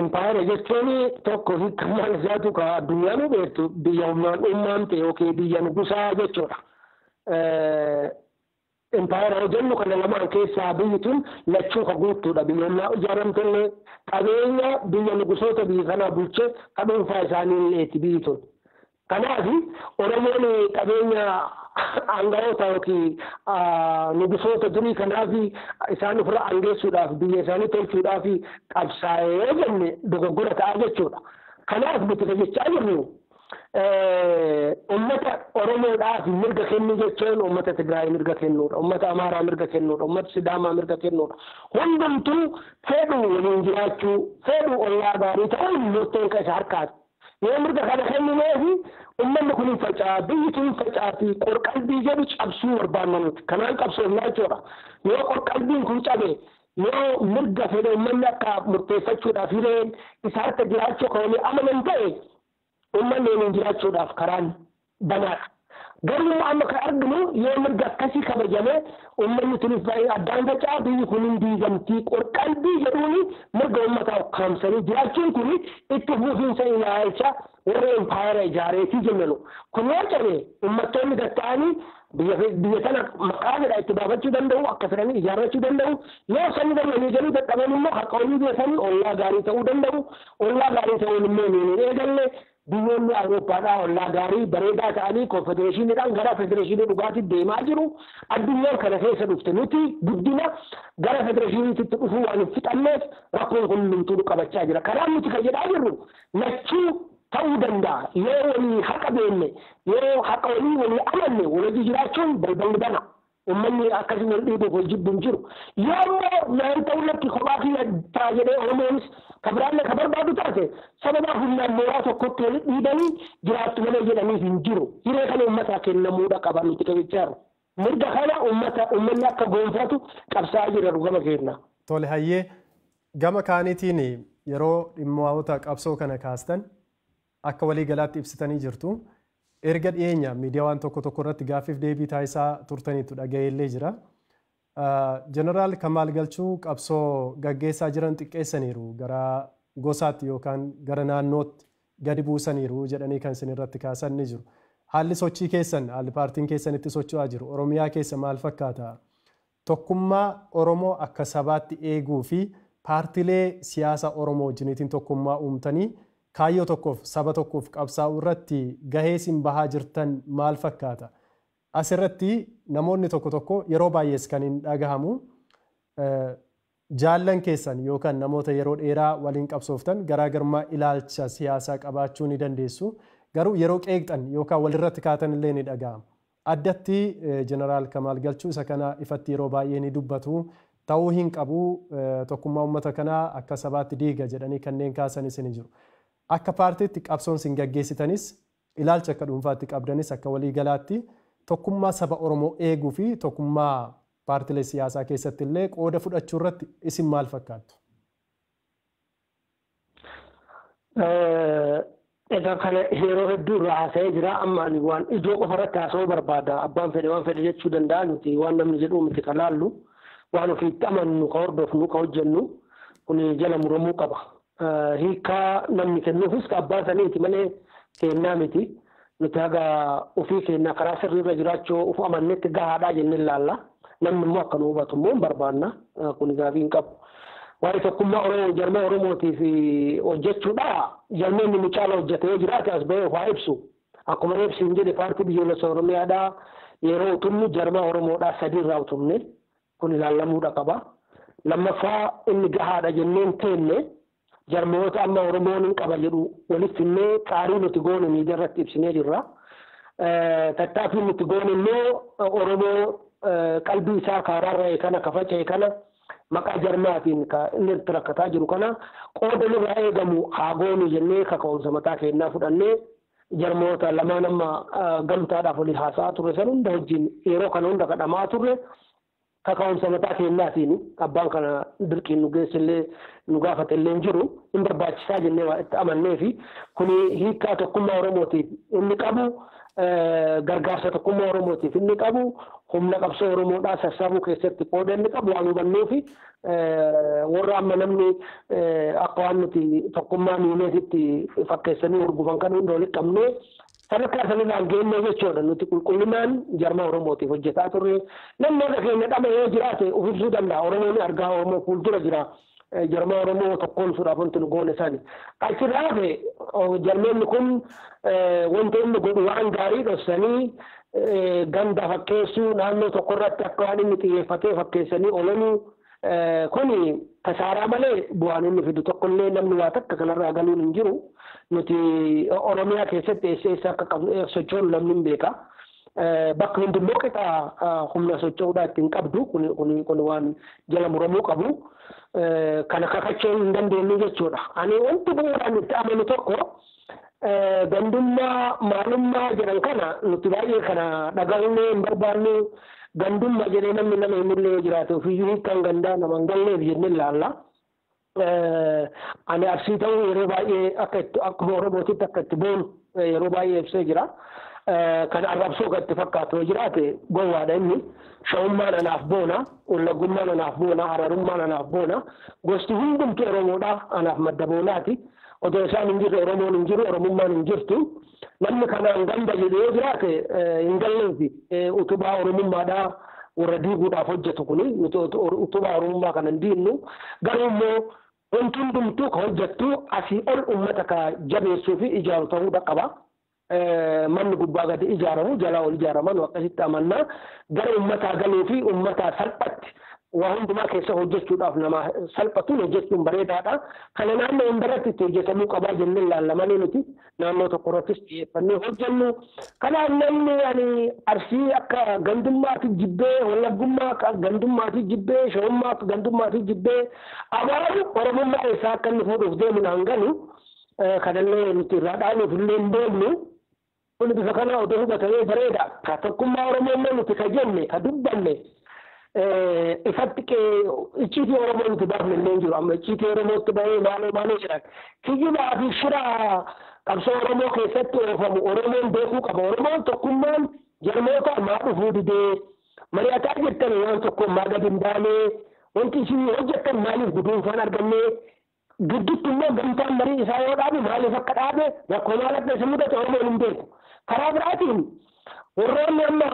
Empaayeera jechuun tokko hiikkamaan isaatu ka addunyaan beektu biyya humnaan uumamte yookiin biyya nugusaa jechuudha. Empaayeera jennu kana lamaan keessaa biyyi tun lachuu ka guutuudha. Biyya humnaa ijaaramtellee qabeenya biyya nugusoota biyya kanaa bulchee ka dhuunfaa isaaniilleeti biyyi tun. Kanaaf Oromoon qabeenya aangawoota yookiin nugusoota durii kanaaf isaan ofirra aangeessuudhaaf biyya isaanii tolchuudhaaf qabsaa'ee jenne dogoggora ta'a jechuudha. Kanaaf nuti jechaa jirru ummata Oromoodhaaf mirga kennuu jechuun ummata Tigraay mirga kennuudha, ummata Amaaraa mirga kennuudha, ummata Sidaamaa mirga kennuudha. Hundumtuu fedhuu waliin jiraachuu, fedhuu ollaa gaarii ta'uun murteen isa harkaati. Yoo mirga kana kennineefi ummanni kun hin faca'aa, biyyi tun hin faca'aati, qorqalbii jedhu cabsuu barbaanna nuti. Kanaan qabsoofnaa jechuudha. Yoo qorqalbiin kun cabe, yoo mirga fedhe ummanni akka murteeffachuudhaaf hireen isa harka jiraachuu kan walii amanan ta'e ummanni waliin jiraachuudhaaf karaan banaadha. Garuu amma kan arginu yoo mirga akkasii kabajame ummanni tunis baay'ee addaan faca'aa biyyi kun hin diigamtii qorqalbii jedhuuni mirga uummataa ukkaamsanii jiraachuun kun itti fufiinsa ilaalcha warra empaayeera ijaareetii jennanu. Kun yoo cabe uummattoonni gatta'anii biyya tana maqaa jedha itti baafachuu danda'u akka fedhanii ijaarrachuu danda'u yoo sanii darbanii jedhuu dadhaban immoo haqa olii beekanii ollaa gaarii ta'uu danda'u. Ollaa gaarii ta'uun immoo niin eegalle biyyoonni Awurooppaadhaa ollaa gaarii bareedaa ta'anii konfedereeshiniidhaan gara federeeshinii dhugaatii deemaa jiru. Addunyaan kana keessa dhufte nuti guddina gara federeeshiniitti dhufuu waan hin fixanneef rakkoon kun hundumtuu qabachaa jira. Kanaaf nuti kan jedhaa jirru lachuu ta'uu danda'a. Yoo walii haqa beenne, yoo haqa walii amanne walii jiraachuun balballi bana. Uummanni akkasii wal dhiibuuf wal jibbuun jiru. Yoo immoo naan ta'uu lakki kophaa kiyya ta'a jedhee Oromoonis kabiraallee ka barbaadu taate sababa humnaan mooraa tokkotti wal dhiibanii jiraattu malee jedhaniif hin jiru. Hiree kana uummataa kennamuudha qaba nuti qabichaa. Mirga kana uummanni akka gonfatu qabsaa'aa jira gama keenya. Tole hayyee gama kaaniitiin yeroo dhimmoota qabsoo kana kaastan akka walii galaatti ibsitanii jirtu. Erga dhiyeenya miidiyaa waan tokko irratti gaaffiif deebii taasisaa turtaniitu dhagayeellee jira. Jeneraal Kamaal Galchuu qabsoo gaggeessaa jiran xiqqeessaniiru gara gosaatti yookaan gara naannootti gadi buusaniiru jedhanii kan isin irratti kaasan ni jiru. Haalli sochii keessan, haalli paartiin keessan itti socho'aa jiru Oromiyaa keessa maal fakkaata? Tokkummaa Oromoo akka sabaatti eeguu fi paartiilee siyaasa Oromoo wajjiniitiin tokkummaa uumtanii kaayyoo tokkoof saba tokkoof qabsaa'uu irratti gahee isin bahaa jirtan maal fakkaata? Asirratti namoonni tokko yeroo baay'ees kan hin dhagahamu jaallan keessan yookaan namoota yeroo dheeraa waliin qabsooftan garaagarummaa ilaalcha siyaasaa qabaachuu ni dandeessu. Garuu yeroo qeeqxan yookaan walirratti kaatan illee ni dhagahama. Addatti Jeneraal Kamaal Galchuu isa kana ifatti yeroo baay'ee ni dubbatu. Ta'uu hin qabu tokkummaa uummata kanaa akka sabaatti diiga jedhanii kanneen kaasanis ni jiru. Akka paartiitti qabsoon isin gaggeessitanis ilaalcha akka dhuunfaatti qabdanis akka waliigalaatti tokkummaa saba Oromoo eeguu fi tokkummaa paartiilee siyaasaa keessatti illee qooda fudhachuu irratti isin maal fakkaattu? Egaa kana yeroo hedduu irraa haasa'ee jira. Amma ani waan ijoo qofa irratti haasa'uu barbaada. Abbaan fedhe waan fedhe jechuu danda'a. Nuti waan namni jedhu miti kan laallu waan ofiitti amannu ka hordofnu ka hojjennu kun jala muramuu qaba. Hiikaa namni kennuufis ka abbaa saniiti malee kennaa miti. Nuti haga ofii kennaa karaa sirriirra jiraachuu of amannetti gahaadhaa jennee ilaalla. Namni immoo akka nu hubatu immoo hin barbaanna. Kun gaaffii hin qabu. Waa'ee tokkummaa Oromoo jarmaa Oromootiif hojjechuudha. Jarmeen inni caala hojjetee jiraate as bahee waa ibsu. Akkuma ibsiin jedhe paartii biyyoolessa Oromiyaadhaa yeroo utumnu jarmaa Oromoodhaa sadiirraa utumne kun ilaalamuudha qaba. Lammaffaa inni gahaadha jenneen teenne jarmoota amma Oromoon hin qaba jedhu walitti finnee qaarii nuti goone miidiyaa irratti ibsinee jirra. Tattaaffii nuti goone immoo Oromoo qalbii isaa kaaraarra kana ka faca'e kana maqaa jarmaatiin ka inni itti rakkataa jiru kana qooda nurraa eegamu haa goonu jennee kaka'umsa mataa keenyaa fudhannee jarmoota lamaan amma gamtaadhaaf walii haasa'aa turre san hunda wajjin yeroo kana hunda kadhamaa turre kaka'umsa mataa keenyaatiin abbaan kana dirqiin nu geessillee nu gaafate illee hin jiru hin barbaachisaa jennee waa itti amannee fi kuni hiikaa tokkummaa Oromootiif inni qabu gargaarsa tokkummaa Oromootiif inni qabu humna qabsoo Oromoodhaa sassaabuu keessatti qooda inni qabu waan hubannuu fi warra amma namni akka waan nuti tokkummaa miineetitti fakkeessanii hurgufan kan hunda walitti qabnee sadarkaa sanirraan geennee jechuudha. Nuti qulqullinaan jarmaa Oromootiif hojjetaa turre namni irra keenya dhama yoo jiraate of ibsuu danda'a. Oromoon argaa Oromoo fuuldura jira. Jarmaa Oromoo tokkoomsuudhaaf wanti nu goone sani. Achirraa hafe jarmeenni kun wanti inni godhu waan gaarii dhoksanii ganda fakkeessuu naannoo tokko irratti akka waan inni xiyyeeffatee fakkeessanii oolanii kuni kasaaraa malee bu'aan inni fidu tokkollee namni waa takka kanarraa galuun hin jiru. Nuti Oromiyaa keessatti eessa akka sochoonu namni hin beeka. Bakka hundummoo qixaa humna socho'uudhaa ittiin qabdu kun waan jala muramuu qabu. Kana kakachuu hin dandeenyu jechuudha. Ani wanti bu'uuraan itti amanu tokko gandummaa maalummaa jedhan kana nuti baay'ee kana dhaga'uunee hin barbaannu gandummaa jedhee namni nama himullee jiraate ofiiyyuu hiikkaan gandaa nama hin galleef jennee ilaalla. Ani arsii ta'uu yeroo baay'ee akkuma Oromootitti akka itti boonu yeroo baay'ee ibsee jira. Kan arrabsoo kan itti fakkaatu yoo jiraate gowwaadha inni. Shawummaan anaaf boona, Wallagummaan anaaf boona, Hararummaan anaaf boona. Gosti hundumtu Oromoodhaa anaaf madda boonaati. Otoo isaan hin jirre Oromoon hin jiru, Oromummaan hin jirtu. Namni kanaan ganda jedhee yoo jiraate hin galleefi utubaa Oromummaadhaa warra diiguudhaaf hojjetu kuni utubaa Oromummaa kana hin diinnu. Garuu immoo wanti hundumtuu ka hojjettu asii ol uummata ka jabeessuu fi ijaaru ta'uu qaba. Manni gubbaa gadi ijaaramu jalaa ol ijaaraman akkasitti amannaa gara uummataa galuu fi uummataa salphatti waa hundumaa keessa hojjechuudhaaf nama salphatuun hojjechuun bareedaadha. Kana naannoo hundarratti itti hojjetamuu qabaa jennee ilaalla malee nuti naannoo tokko irrattis xiyyeeffannee hojjennu. Kanaaf namni ani arsii akka gandummaatti jibbee, Wallaggummaa akka gandummaatti jibbee, Shawummaa akka gandummaatti jibbee, abaaru Oromummaa isaa akka inni fuudhuuf deemu naan galu kanallee nuti irraa dhaanuuf illee hin deemnu. Kun bifa kana odoo hubatamee bareeda. Ka tokkummaa Oromoo nuti ka jenne ka dubbanne ifatti icciitii Oromoo nuti baafne illee jiru. Amma icciitii Oromootti bahee maaloo jedhan. Kiyyibaa fi shira qabsoo Oromoo keessatti oofamu Oromoon beekuu qaba. Oromoon tokkummaan jarmoota maa dhufuu didee mari'ataa jettan waan tokko maa gadi hin baanee wanti isin hojjettan maaliif guduunfaan argannee gidduutti immoo gamtaan marii isaa yoo dhaabe maaliif akka dhaabe rakkoo maal akka isa mudate Oromoon hin beeku. Karaa biraatiin warroonni amma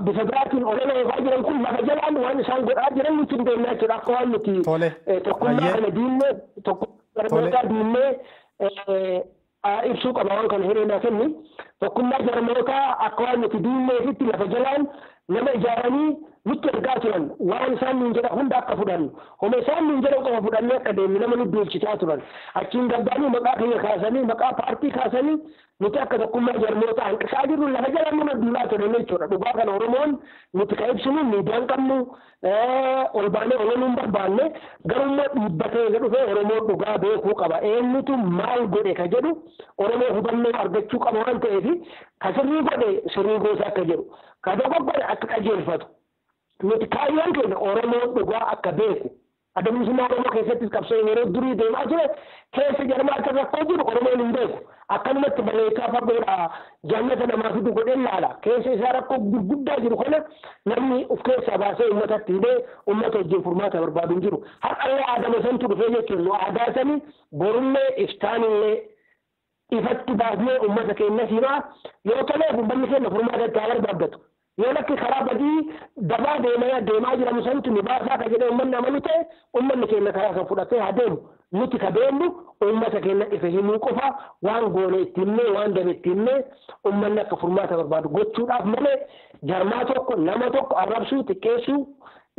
bifa biraatiin olola oofaa jiran kun lafa jalaan waan isaan godhaa jiran nuti hin beeknaa jechuudha. Akka waan nuti tokkummaa kana diinnee tokkummaa diinnee ibsuu qaba waan kana hireenaa kenni. Tokkummaa jarmootaa akka waan nuti diinneefitti lafa jalaan nama ijaaranii nutti ergaa turan waan isaan nuun jedha hunda akka fudhannu homa isaan nuun jedha qofa fudhannee akka deemnu nama nu beeksisaa turan achiin gabbaanii maqaa kiyya kaasanii maqaa paartii kaasanii nuti akka tokkummaa jarmootaa hanqisaa jirru lafa jalaan nama duulaa turan jechuudha. Dhugaa kana Oromoon nuti ka ibsinu miidiyaan qabnu ol baanee ololuun barbaanne garummaa dhiibbatee dhufee Oromoon dhugaa beekuu qaba. Eenyutu maal godhe ka jedhu Oromoo hubannoo argachuu qaba waan ta'eef ka sirrii godhe sirrii goosa akka jedhu ka dogoggore akka qajeelfatu. Nuti kaayyoon keenya Oromoon dhugaa akka beeku. Adamsummaa Oromoo keessattis qabsoo yeroo durii deemaa ture keessa jarmaata rakkoo jiru Oromoon hin beeku. Akkanumatti barreessaa fagoodha jannata namaa fidu godhee ilaala. Keessa isaa rakkoo gurguddaa jiru kana namni of keessaa baasee uummatatti hidhee uummata wajjin furmaata barbaadu hin jiru. Har'allee aadama santu dhufee jechuun nu aadaa sanii borullee iftaanillee ifatti baasnee uummata keenya himaa yoo tolee uummanni keenya furmaata itti haa barbaaddatu. Yoo lakki karaa badii dabaa deemaa jiramu santu ni baasaa ka jedhee uummanni amanu ta'e uummanni keenya karaa kan fudhatee haa deemu. Nuti ka deemnu uummata keenya ifa himuu qofa waan goone itti himnee waan dabe itti himnee uummanni akka furmaata barbaadu gochuudhaaf malee jarmaa tokko nama tokko arrabsuu xiqqeessuu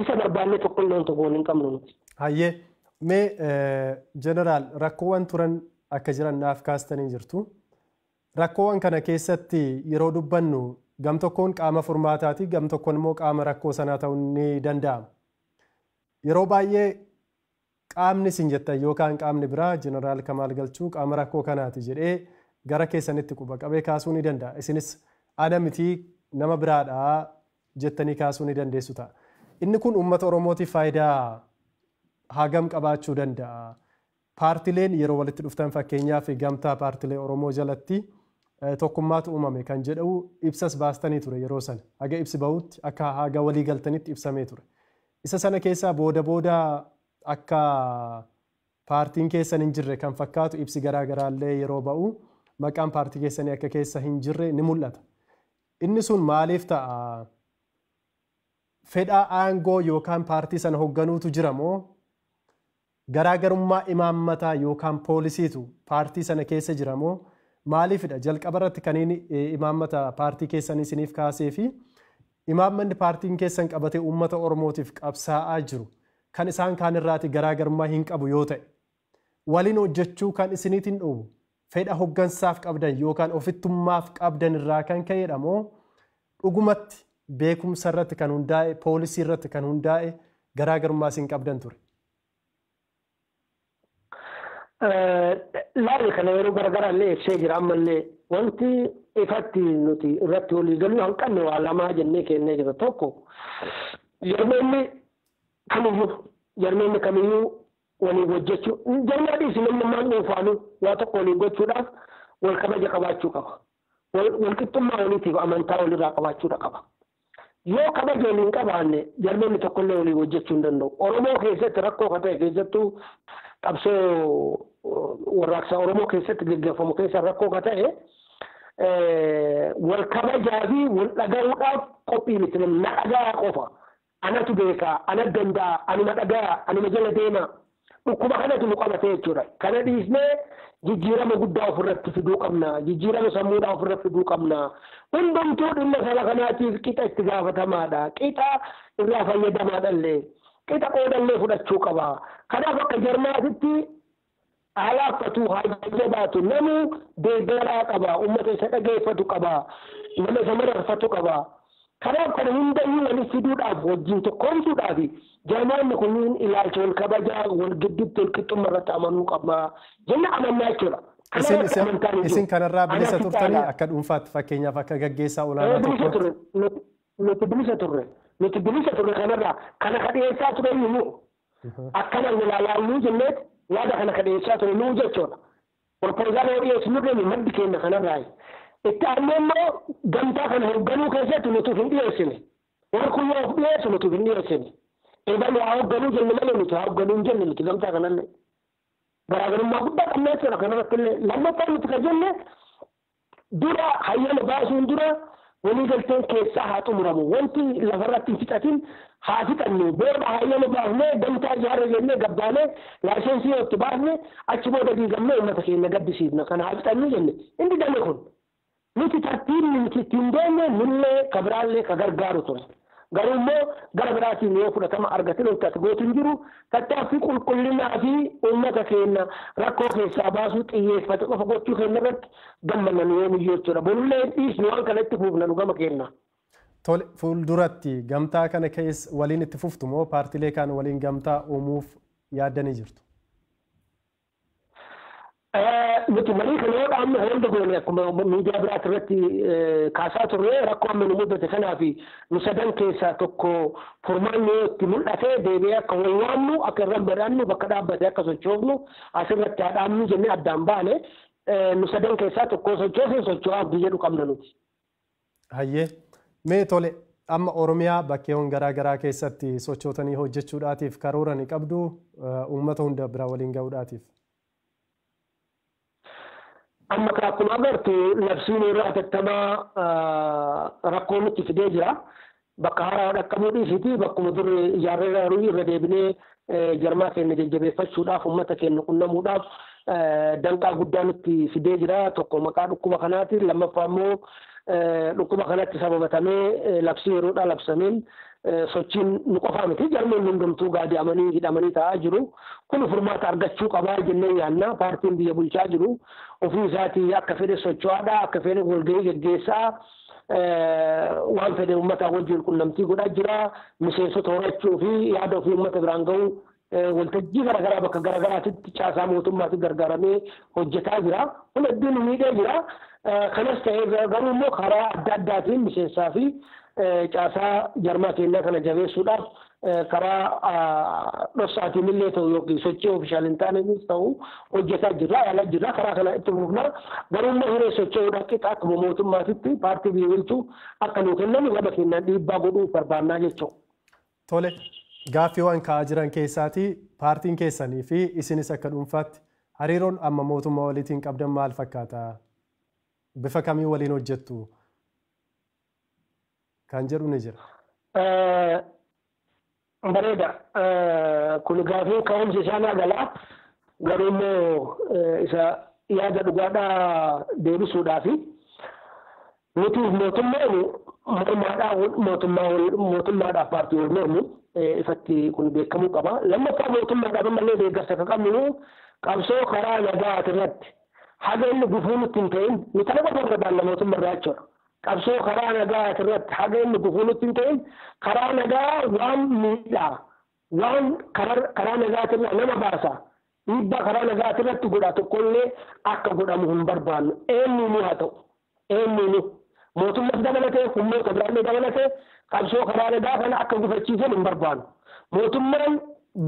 isa barbaannee tokko illee wanta goone hin qabnu nuti. Hayyee mee jeneraal rakkoowwan turan akka jiran naaf kaastanii jirtu. Rakkoowwan kana keessatti yeroo dubbannu gam tokkoon qaama furmaataati gam tokkoon immoo qaama rakkoo sanaa ta'uun ni danda'ama. Yeroo baay'ee qaamni isin jettan yookaan qaamni biraa jeneraal Kamaal Galchuu qaama rakkoo kanaati jedhee gara keessanitti quba qabee kaasuu ni danda'a. Isinis ana miti nama biraadhaa jettanii kaasuu ni dandeessu ta'a. Inni kun uummata Oromootiif faayidaa hagam qabaachuu danda'a. Paartileen yeroo walitti dhuftan fakkeenyaaf gamtaa paartilee Oromoo jalatti tokkummaatu uumame kan jedhu ibsas baastanii ture yeroo sana. Haga ibsi bahutti akka haga walii galtanitti ibsamee ture. Isa sana keessaa booda akka paartiin keessan hin jirre kan fakkaatu ibsi garaagaraallee yeroo ba'u maqaan paartii keessanii akka keessa hin jirre ni mul'ata. Inni sun maaliif ta'a? Fedhaa aangoo yookaan paartii sana hoogganuutu jira moo garaagarummaa imaammataa yookaan poolisiitu paartii sana keessa jira moo maaliifidha? Jalqaba irratti kan inni imaammata paartii keessanii isiniif kaasee fi imaammanni paartiin keessan qabatee uummata Oromootiif qabsaa'aa jiru kan isaan kaan irraati garaagarummaa hin qabu yoo ta'e waliin hojjechuu kan isiniitiin dhoowwu fedha hoggansaaf qabdan yookaan ofittummaaf qabdan irraa kan ka'edha moo dhugumatti beekumsa irratti kan hundaa'e poolisii irratti kan hundaa'e garaagarummaa isin qabdan ture? Laali kana yeroo garaagaraallee ibsee jira ammallee wanti ifatti nuti irratti walii galuu hanqanne waa lamaa jennee kennee jira. Tokko jarmeenni kamiyyuu walii hojjechuu jarmeedhiis namummaan dhuunfaanuu waa tokko walii gochuudhaaf wal kabaja qabaachuu qaba. Wal qixxummaa waliitiif amantaa walirraa qabaachuudha qaba. Yoo kabaja waliin qabaanne jarmeenni tokkollee walii hojjechuu hin danda'u. Oromoo keessatti rakkoo kan ta'e keessattuu qabsoo warraaqsa Oromoo keessatti gaggeeffamu keessa rakkoo kan ta'e wal kabajaa fi wal dhaga'uudhaaf qophii miti na dhaga'a qofa. Anatu beeka, ana danda'a, anuma dhaga'a, anuma jala deema. Dhukkuba kanatu nu qabate jechuudha. Kana dhiisnee jijjiirama guddaa ofirratti fiduu qabna. Jijjiirama sammuudhaa ofirratti fiduu qabna. Hundumtuu dhimma saba kanaatiif qixa itti gaafatamaadha. Qixa irraa fayyadamaadhallee. Qixa qoodallee fudhachuu qaba. Kanaaf akka jarmaatitti alaaffatu haajabaatu namu deeggaraa qaba. Uummata isa dhageeffatu qaba. Nama isa mararfatu qaba. Kanaaf kana hundayyuu walitti fiduudhaaf wajjin tokkoomsuudhaaf jarmoonni kunniin ilaalcha wal kabajaa wal gidduutti wal qixxummaa irratti amanuu qaba. Jenna amannaa jechuudha. Isin kanarraa bilisa turtanii akka dhuunfaatti fakkeenyaaf akka gaggeessaa olaanaa tokkotti. Nuti bilisa turre. Nuti bilisa turre kanarraa kana kadheessaa ture nuu. Akkana ilaalaalluu jenneet yaada kana kadheessaa ture nuu jechuudha. Proposaalii dhiyeessu nurree maddi keenya kanarraa. Itti aanee immoo gamtaa kana hoogganuu keessatti nuti hin dhiyeessine. Warri kun yoo of dhiyeessu nuti hin dhiyeessine. Eegalu haa hoogganuu jenne malee nuti haa hoogganuu hin jenne nuti gamtaa kanallee. garaagarummaa guddaa qabnaa jechuudha kanarratti illee lammaffaa nuti kan jenne dura hayyama baasuun dura waliigalteen keessaa haa xumuramu wanti lafarratti hin fixatin haa fixannu booda hayyama baafnee gamtaa ijaarre jennee gabbaanee laayisensii itti baafne achi booda diigamnee uummata keenya gaddisiifna kana haa fixannu jenne inni dame kun nuti tartiibni nuti ittiin deemne nullee ka biraallee ka gargaaru ture. Garuu immoo gara biraatiin yoo fudhatama argate nuti gootiin jiru tattaaffii qulqullinaa fi uummata keenya rakkoo keessaa baasuu xiyyeeffate qofa gochuu keenya irratti gammannan yoomiyyuu jechuudha. Bonullee dhiisnu waan kana itti fuufna nu gama keenya. Tole fuulduratti gamtaa kana keessa waliin itti fuftu moo paartiilee kaan waliin gamtaa uumuuf yaaddanii jirtu? Nuti marii kana yoo dhaabne hunda goone akkuma miidiyaa biraati irratti kaasaa turre rakkoo amma nu mudate kanaa fi nu sadan keessaa tokko furmaanni yoo itti mul'ate deebi'ee akka wal waamnu akka irra badhaannu bakka dhaabbate akka sochoofnu asirratti haa dhaabnu jennee addaan baane nu sadan keessaa tokko sochoofne socho'aaf biyya qabna nuti. Hayyee mee tole amma Oromiyaa bakkeewwan garaa garaa keessatti sochootanii hojjechuudhaatiif karoora ni qabdu uummata hunda bira waliin ga'uudhaatiif. Amma akkuma agartu labsiin irraa hatattamaa rakkoo nutti fidee jira. Bakka haaraa dhaqqabuu dhiisiti bakkuma dur ijaarree garuu irra deebinee jarmaa keenya jajjabeeffachuudhaaf uummata keenya qunnamuudhaaf danqaa guddaa nutti fidee jira. Tokko maqaa dhukkuba kanaati lammaffaa immoo dhukkuba kanatti sababatamee labsii yeroodhaa labsameen sochiin nu qofaa miti jarmeen hundumtuu gaadi'amanii hidhamanii taa'aa jiru. Kun furmaata argachuu qabaa jennee yaadna paartiin biyya bulchaa jiru ofii isaatii akka fedhe socho'aadha akka fedhe walgahii geggeessaa waan fedhe uummataa wajjin qunnamtii godhaa jira miseensota horachuu fi yaada ofii uummata biraan ga'uu waltajjii garaagaraa bakka garaagaraatitti caasaa mootummaatti gargaaramee hojjetaa jira. Kun hedduun miidhee jira. Kanas ta'ee garuu immoo karaa adda addaatiin miseensaa fi caasaa jarmaa keenyaa kana jabeessuudhaaf karaa dhoksaatiin illee ta'u yookiin sochii oofishaal hin taanes ta'u hojjetaa jirra yaalaa jirra karaa kana itti fufna garuu immoo hiree socho'uudhaan qixa akkuma mootummaatitti paartii biyya bulchuu akka nuu kennamu gaba keenyaan dhiibbaa godhuu barbaannaa jechuudha. Tole gaaffiiwwan ka'aa jiran keessaatii paartiin keessanii fi isinis akka dhuunfaatti hariiroon amma mootummaa waliitiin qabdan maal fakkaata? Bifa kamiin waliin hojjettu? Kan jedhu ni jira. Bareeda. Kun gaaffii ka'umsi isaa nagalaa garuu immoo isa yaada dhugaadhaa deebisuudhaafi nuti mootummaadhaaf paartii wal mormu ifatti kun beekamuu qaba. Lammaffaa mootummaadhaaf ammallee deeggarsa akka qabnu qabsoo karaa nagaa irratti haga inni gufuu nutti hin ta'in nuti kana qofa barbaanna mootummaa irraa jechuudha. Qabsoo karaa nagaa irratti haga inni gufuu nutti hin ta'in karaa nagaa waan miidhaa waan karaa nagaatirraa nama baasa dhiibbaa karaa nagaatirratti godha tokkollee akka godhamu hin barbaannu eenyuunu haa ta'u eenyuunu mootummaas dabalatee humnoota biraallee dabalatee qabsoo karaa nagaa kana akka gufachiisan hin barbaannu. Mootummaan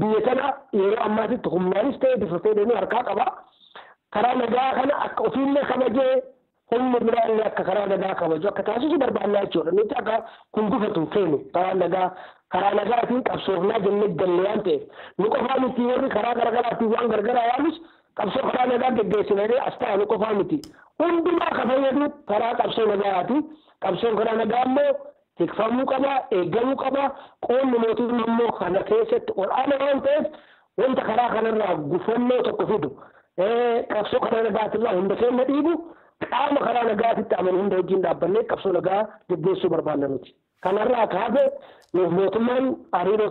biyya kana yeroo ammaatitti humnaanis ta'e bifa fedhanii harkaa qaba. Karaa nagaa kana akka ofiillee kabajee humni biraallee akka karaa nagaa kabaju akka taasisu barbaannaa jechuudha. Nuti akka kun gufatu feenu karaa nagaatiin qabsoofnaa jennee galle waan ta'eef nu qofaa miti warri karaa garaagaraatiin waan gargaraa yaamus qabsoo karaa nagaa geggeessinee as ta'a nu qofaa miti. Hundumaa ka fayyadu karaa qabsoo nagaati. Qabsoon karaa nagaa immoo tikfamuu qaba, eeggamuu qaba. Qoonni mootummaa immoo kana keessatti olaanaa waan ta'eef wanta karaa kanarraa gufannoo tokko fidu. Qabsoo karaa nagaatirraa hunda keenya dhiibu qaama karaa nagaatitti amanu hunda wajjin dhaabbannee qabsoo nagaa geggeessuu barbaanna nuti. Kanarraa kaafe mootummaan hariiroo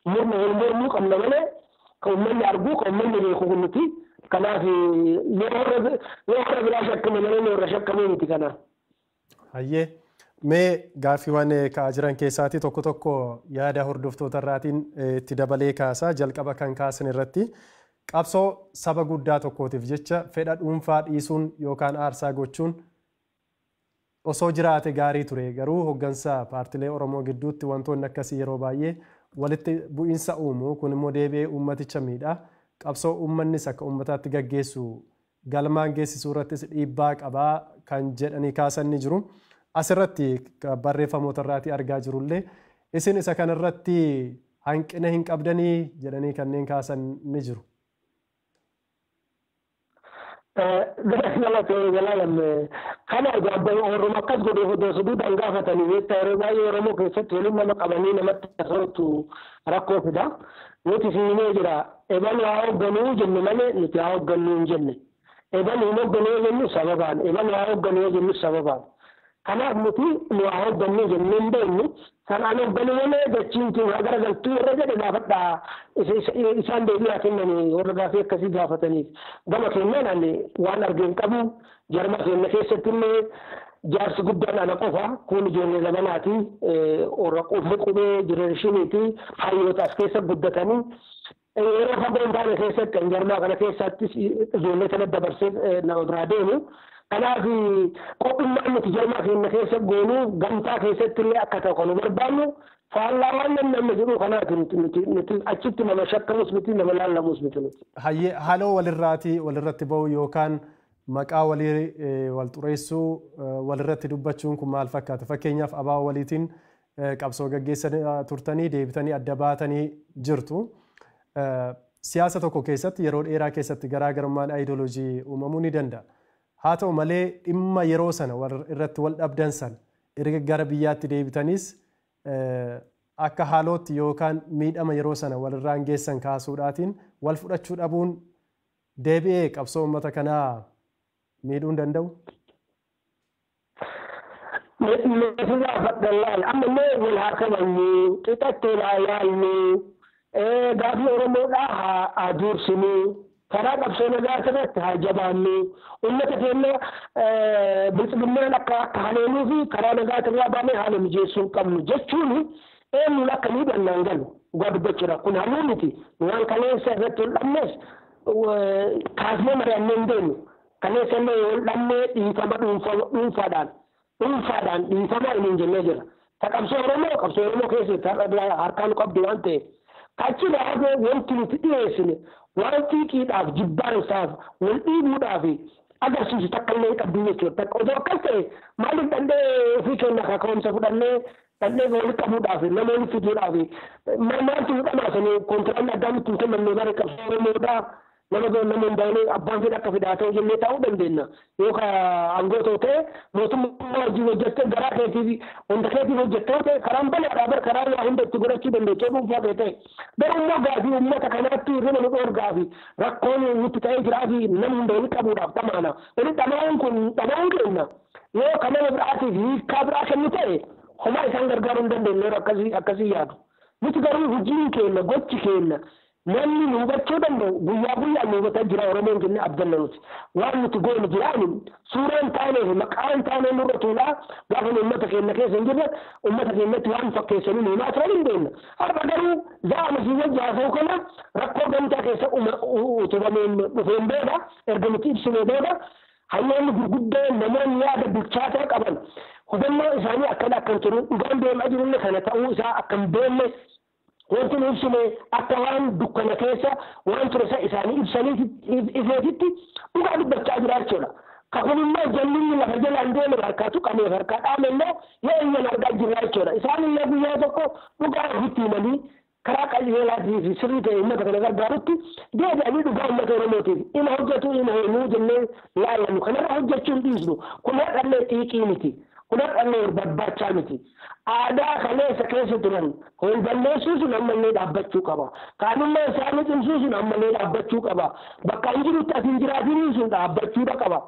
morma wal mormuu qabna malee kan uummanni arguu kan uummanni beeku nuti. Kanaaf yoo warra biraa shakkame malee warra shakkamee miti kanaaf. Hayyee mee gaaffiiwwan ka'aa jiran keessaatii tokko tokko yaada hordoftoota irraatiin itti dabalee kaasaa jalqaba kan kaasan irratti qabsoo saba guddaa tokkootiif jecha fedha dhuunfaa dhiisuun yookaan aarsaa gochuun osoo jiraate gaarii ture garuu hoggansa paartilee Oromoo gidduutti wantoonni akkasii yeroo baay'ee walitti bu'iinsa uumu kun immoo deebi'ee uummaticha miidha. Qabsoo uummannis akka uummataatti gaggeessu galmaan geessisuu irrattis dhiibbaa qabaa kan jedhanii kaasan ni jiru. Asirratti barreeffamoota irraatii argaa jirullee isin isa kanarratti hanqina hin qabdanii jedhanii kanneen kaasan ni jiru. Kana gaabban Oromoo akkas godhee hodoo suduudhaan gaafatanii jecha yeroo baay'ee Oromoo keessatti waliin nama qabanii namatti taasisu rakkoo fida. Nuti siinee jira. Eban haa hoogganuu jenne malee nuti haa hoogganuu hin jenne. Eban hin hoogganuu jennu sababaan. Eban haa hoogganuu jennu sababaan. Kanaaf nuti nu haa hoogganuu jennee hin beeknu. Kanaan hoogganuu malee dachiin tun haa garagaltuu irra jedhe gaafadhaa isaan deebi'aa kennanii warra gaafii akkasii gaafataniif. Gama keenyaan waan argeen qabu jarma keenya keessatti illee jaarsi guddaan ana qofa kun ijoollee labanaati warra qubee jireeshiniiti hayyootaas keessa guddatanii yeroo fagoo hin taane keessatti jarmaa kana keessattis ijoollee sana dabarsee nama biraa deemu. Kanaaf qophummaan nuti jarmaa keenya keessa goonuu gamtaa keessatti illee akka ta'u kan barbaannu faallaa waan namni jedhu kanaaf nuti achitti nama shakkamus miti nama laallamus miti nuti. Haaloo walirratti ba'u yookaan maqaa walii wal xureessuu walirratti dubbachuun kun maal fakkaata? Fakkeenyaaf abaaboo waliitiin qabsoo gaggeessaa turtanii deebitanii adda baatanii jirtu. Siyaasa tokko keessatti yeroo dheeraa keessatti garaagarummaan ayidooloojii uumamuu ni danda'a. Haa ta'u malee dhimma yeroo sana irratti wal dhabdan sana erga gara biyyaatti deebitanis akka haalootti yookaan miidhama yeroo sana walirraan geessan kaasuudhaatiin wal fudhachuu dhabuun deebi'ee qabsoo uummata kanaa miidhuu danda'u? Ammallee wal haa kabajnu, qixattee haa yaallu, gaafii Oromoodhaa haa dursinu, karaa qabsoo nagaa irratti haa jabaannu, uummata keenya bilchiginnaan akka haleeluu fi karaa nagaa irraa baanee haala mijeessuu qabnu jechuun eenyuun akka miidhannaan galu godhubachuudha. Kun halluu miti waan kaleessa irratti wal dhabnes kaasnee mari'annee hin deemnu. Kaleessa illee wal dhabnee dhiifama dhuunfaadhaan dhiifama hin jennee jira. Qabsoo Oromoo keessatti harkaan qabdu waan ta'eef. Achi baatee wanti nuti dhiyeessine waan xiiqiidhaaf jibbaansaaf wal dhiibuudhaaf agarsiisu takka illee qabdu jechuudha. Takka osoo akkas ta'e maaliif danda'ee ofii keenya kaka'umsa fudhannee danda'ee walitti qabuudhaaf nama walitti fiduudhaaf maaltu nu dhamaasanii kontiraanni addaa nutti hin kennamne bara qabsoo Oromoodhaa nama hundaa'ee abbaan fedha akka fidaa ta'u jennee taa'uu dandeenya. Yookaan aangootoo ta'e mootummaa wajjin hojjettee garaa keetiif hunda keetiif hojjettee ta'e karaan balaadhaa bara karaa waa hunda itti godhachuu dandeessee dhuunfaa ta'e ta'e. Bara immoo gaafii uummata kanaatti hirrina nu dhoorgaa fi rakkoon nutti ta'ee jiraa fi nama hunda walitti qabuudhaaf dhamaana. Walitti dhamaan kun dhamaan keenya yoo kan nama biraatiif hiikaa biraa kennu ta'e homaa isaan gargaaruu hin dandeenye akkasii yaadu. Nuti garuu hojiin keenya gochi keenya namni nu hubachuu danda'u guyyaa guyyaan nu hubataa jira Oromoon jennee abdanna nuti. Waan nuti goonu jiraan suuraan taanee fi maqaan taanee nurra tuulaa gaafa uummata keenya keessa hin jirre uummata keenyatti waan fakkeessanii nu himaa turan hin deemna. Har'a garuu zaama si wajjaafuu kana rakkoo gamtaa keessa utubameen dhufeen booda erga nuti ibsinee booda hayyoonni gurguddaan namoonni yaada bilchaataa qaban hubannoo isaanii akkana akkan turu dhugaan deemaa jirullee kana ta'uu isaa akkan beekne wanti nu ibsine akka waan dukkana keessa waan ture isaanii ibsanii ifeetitti dhugaa dubbachaa jira jechuudha. Kakunimmoo jallinni lafa jalaan deeme harkaatu qabeef harkaa dhaamelloo yoo iyyan argaa jirra jechuudha. Isaan illee guyyaa tokko dhugaa ofitti himanii karaa qajeelaatii fi sirrii ta'e uummata kana gargaarutti deebi'anii dhugaa uummata Oromootiif ima hojjetu ima himuu jennee laallannu kanarra hojjechuun dhiisnu kun har'allee xiiqii miti. Kun har'allee barbaachaa miti. Aadaa kaleessa keessa turan wal balleessuu sun ammallee dhaabbachuu qaba. Kaanummaa isaanii cimsuu sun ammallee dhaabbachuu qaba. Bakka hin jirutti as hin jiraatin sun dhaabbachuudha qaba.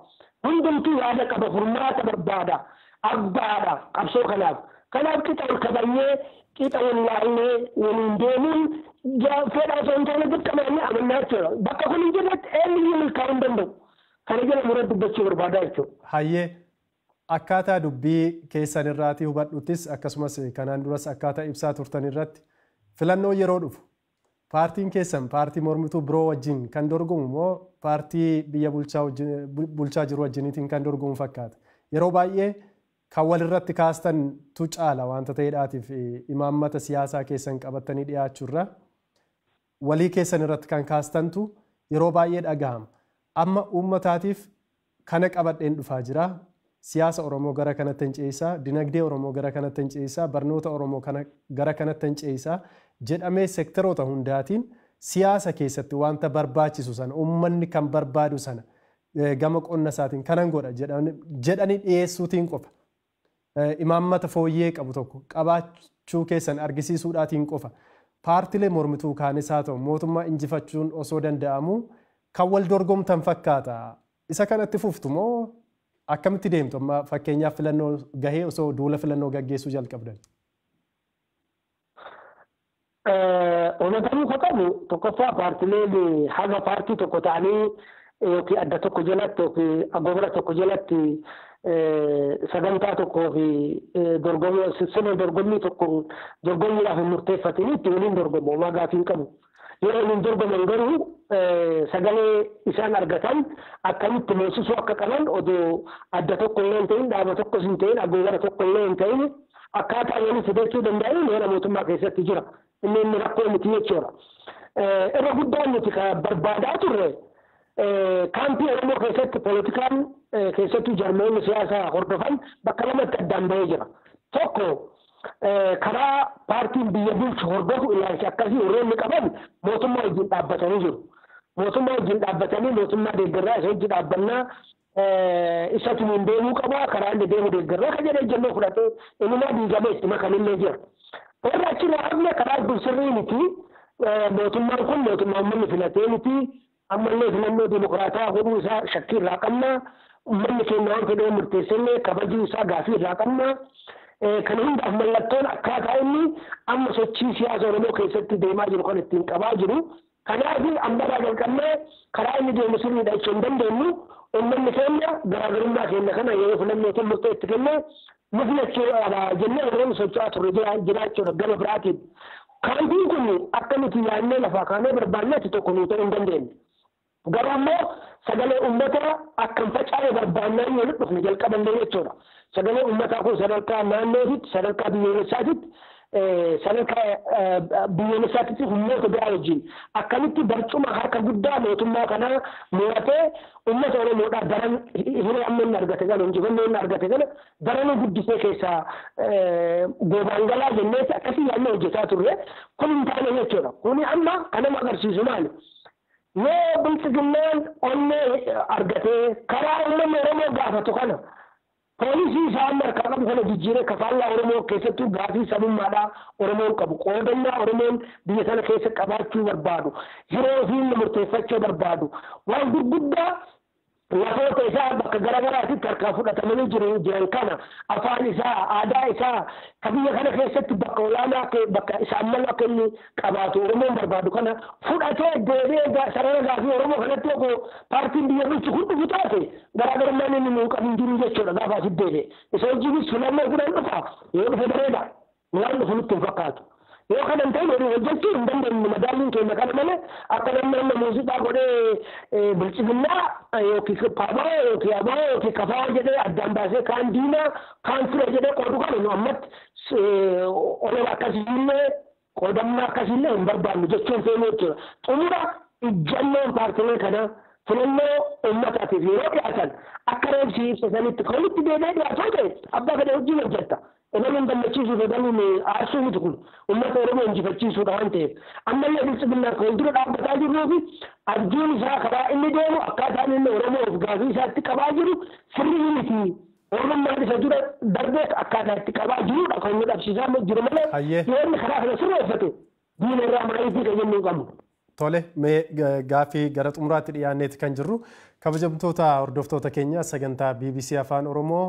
Hundumtuu yaada qaba furmaata barbaada. Abbaadha qabsoo kanaaf. Kanaaf qixa ol kabanyee qixa wallaallee waliin deemuun fedhaa osoo hin taane dirqamanii amannaa jechuudha. Bakka kun hin jirretti eenyuyyuu milkaa'uu hin danda'u. Kana jala mura dubbachuu barbaada jechuudha. Hayyee. Akkaataa dubbii keessan irraatii hubadhuttis akkasumas kanaan duras akkaataa ibsaa turtan irratti filannoo yeroo dhufu paartiin keessan paartii mormituu biroo wajjin kan dorgomu moo paartii biyya bulchaa jiru wajjiniitiin kan dorgomu fakkaata. Yeroo baay'ee kan walirratti kaastantu caala wanta ta'eedhaatiif imaammata siyaasaa keessan qabattanii dhiyaachurra walii keessan irratti kan kaastantu yeroo baay'ee dhagahama. Amma uummataatiif kana qabadheen dhufaa jira. Siyaasa Oromoo gara kanatti hin ce'isaa, dinagdee Oromoo gara kanatti hin ce'isaa, barnoota Oromoo gara kanatti hin ce'isaa jedhamee seektaroota hundaatiin siyaasa keessatti wanta barbaachisu sana uummanni kan barbaadu sana gama qonna isaatiin kanan godha jedhanii dhiyeessuutiin qofa. Imaammata fooyyee qabu tokko qabaachuu keessan argisiisuudhaatiin qofa. Paartilee mormituu kaanis haa ta'u mootummaa injifachuun osoo danda'amu kan wal dorgomtan fakkaata. Isa kanatti fuftu moo akkamitti deemtu amma fakkeenyaaf filannoo gahee osoo duula filannoo gaggeessuu jalqabdan? Onatamuu qabu tokkoffaa paartileen haga paartii tokko ta'anii yookiin adda tokko jalatti yookiin agoobara tokko jalatti sagantaa tokkoo fi dorgommii tokko dorgommiidhaaf hin murteeffatinitti waliin dorgomu homaa gaafii hin qabu. Yeroo waliin dorgoman garuu sagalee isaan argatan akkamitti moosisuu akka qaban odoo adda tokko illee hin ta'in dhaaba tokkos hin ta'in agoobara tokko illee hin ta'in akkaataa waliin fidachuu danda'an heera mootummaa keessatti jira. Inni rakkoo miti jechuudha. Irra guddaan nuti kan barbaadaa turre kaampii Oromoo keessatti poolitikaan keessattuu jarmoonni siyaasaa hordofan bakka lamatti addaan bahee jira. Tokko karaa paartiin biyya bulchu hordofu ilaalcha akkasii warreen qaban mootummaa wajjin dhaabbatanii jiru. Mootummaa wajjin dhaabbatanii mootummaa deeggarraa isa wajjin dhaabbannaa isatu hin deemuu qaba karaa inni deemu deeggarraa kan jedhee jennee fudhatee inumaa diigamee itti makamillee jira. Warra achirraa hafne karaa dursirrii miti mootummaan kun mootummaa uummanni filatee miti ammallee filannoo dimokiraataa godhuu isaa shakkii irraa qabna uummanni keenya waan fedhee murteessellee kabajuu isaa gaafii irraa qabna kan hundaaf mallattoon akkaataa inni amma sochii siyaasa Oromoo keessatti deemaa jiru kan ittiin qabaa jiru kanaaf ammarraa jalqabnee karaa inni deemu sirriidha jechuu hin dandeenyu uummanni keenya garaagarummaa keenya kana yeroo filannootiin murtee itti kennee muflachuudha jennee warreen socho'aa turre jiraachuudha gama biraatiin. Kaantiin kun akka nuti yaadnee lafaa kaanee barbaannetti tokko nuu ta'uu hin dandeenye. Garuu immoo sagalee uummataa akka hin facaane barbaannaan yoo dhufne jalqaballee jechuudha. Sagalee uummataa kun sadarkaa naannootitti sadarkaa biyyoolessaatitti sadarkaa biyyoolessaatitti humnoota biraa wajjin akkamitti barcuma harka guddaa mootummaa kanaa mo'atee uummata Oromoodhaa daran hiriyaammoo inni argate gala injifannoo inni argate gala daranuu guddisee keessaa goobaan galaa jenneeti akkasii yaadnee hojjetaa turre kun hin taane jechuudha. Kuni amma kan nama agarsiisu maali? Yoo bilchiginnaan onnee argatee karaa uummanni Oromoo gaafatu kana poolisii isaa amma harkaa qabu kana jijjiiree kafaallaa Oromoo keessattuu gaafii sabummaadhaa Oromoon qabu qoodannaa Oromoon biyya sana keessa qabaachuu barbaadu hiree ofiin murteeffachuu barbaadu waan gurguddaa lafoota isaa bakka garaagaraatitti harkaa fudhatamanii jiran kana afaan isaa aadaa isaa ka biyya kana keessatti bakka olaanaa bakka isaan mala akka inni qabaatu Oromoon barbaadu kana fudhatee deebi'ee sarara gaafii Oromoo kanatti yoo paartiin biyya bulchu hundi taate garaagarummaan inni nuu qabu hin jiru jechuudha gaafa asitti deebi'e isa wajjinis filannoo gudaan dhufa yoo dhufe bareeda waan dhufu nutti hin fakkaatu. Yoo kanan ta'e horii hojjechuu hin dandeenye madaaliin keenya kana malee akka namni muuziqaa godhee bilchiginnaa yookiin paabaa yookiin abaa yookiin kafaa jedhee addaan baasee kaan diinaa kaan fira jedhee qoodu kana nu ammatti olola akkasiillee qoodamnaa akkasiillee hin barbaannu jechuun feene jechuudha. Xumura ijjannoon paartilee kana filannoo uummataatiif yeroo dhiyaatan akka reebsii ibsatanitti kan itti deebi'ee dhiyaatoo ta'e abbaa gadee wajjin hojjetta. Inamin gammachiisuu fi daluun aarsuu miti kun uummata Oromoo injifachiisuudha waan ta'eef ammallee bilchiginnaa kan dura dhaabbataa jirruu fi abjuun isaa karaa inni deemu akkaataan inni Oromoof gaafii isaatti qabaa jiru sirrii miti. Oromummaan isa dura darbee akkaataa itti qabaa jirudha kan nu dhabsiisaa jiru malee yoo inni karaa kana sirreeffate diina irraa maaliifii kan jennuu qabnu. Tole mee gaafii gara xumuraatti dhiyaanneeti kan jirru kabajamtoota hordoftoota keenya sagantaa BBC Afaan Oromoo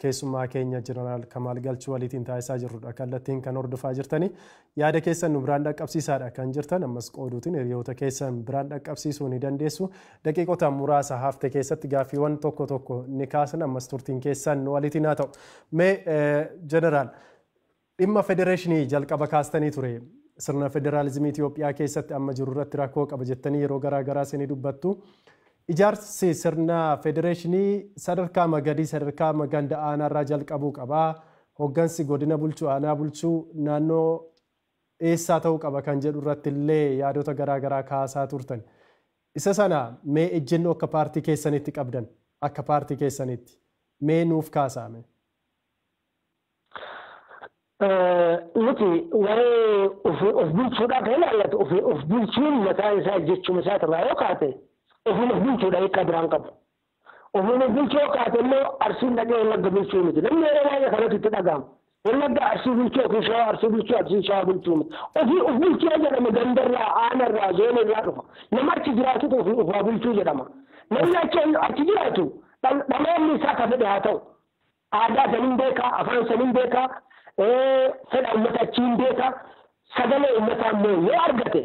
keessummaa keenya Jeneraal Kamaal Galchuu waliin taasisaa jirrudha. Kallattiin kan hordofaa jirtani yaada keessan nu biraan dhaqqabsiisaadha kan jirtan ammas qooduutiin hiriyoota keessan biraan dhaqqabsiisuu ni dandeessu. Daqiiqota muraasa hafte keessatti gaafiiwwan tokko ni kaasan ammas turtiin keessan waliin haa ta'u. Mee Jeneraal dhimma federeeshinii jalqaba kaastanii ture. Sirna federaalizimii Itoophiyaa keessatti amma jiru irratti rakkoo qaba jettanii yeroo garaagaraa isinii dubbattu. Ijaarsi sirna federeeshinii sadarkaa magadii sadarkaa maganda aanaarraa jalqabuu qaba. Hoggansi godina bulchuu aanaa bulchuu naannoo eessaa ta'uu qaba kan jedhu irratti illee yaadota garaagaraa kaasaa turtan. Isa sana mee ejjennoo akka paartii keessanitti qabdan akka paartii keessanitti mee nuuf kaasame. Nuti waa'ee of bulchuudhaa kan ilaallatu of bulchuun mataa isaa jechuma isaa irraa yoo kaate ofiin of bulchuudhaa hiikaa biraan qabu. Ofiin bulchoo kaatelloo arsiin dhaqee wallagga bulchuu miti. Namni yeroo baay'ee kanatti itti dhaga'ama. Wallagga arsii bulchuu yookiin shawaa arsii bulchuu arsii shawaa bulchuu miti. Ofii of bulchee jedhama gandarraa aanarraa zoonirraa dhufa. Nama achi jiraatutu ofii ofaa bulchuu jedhama. Namni achi jiraatu dhaloonni isaa ka fedhe haa ta'u. Aadaa saniin beekaa, afaan saniin beekaa, fedha uummata achiin beekaa, sagalee uummataa immoo yoo argate,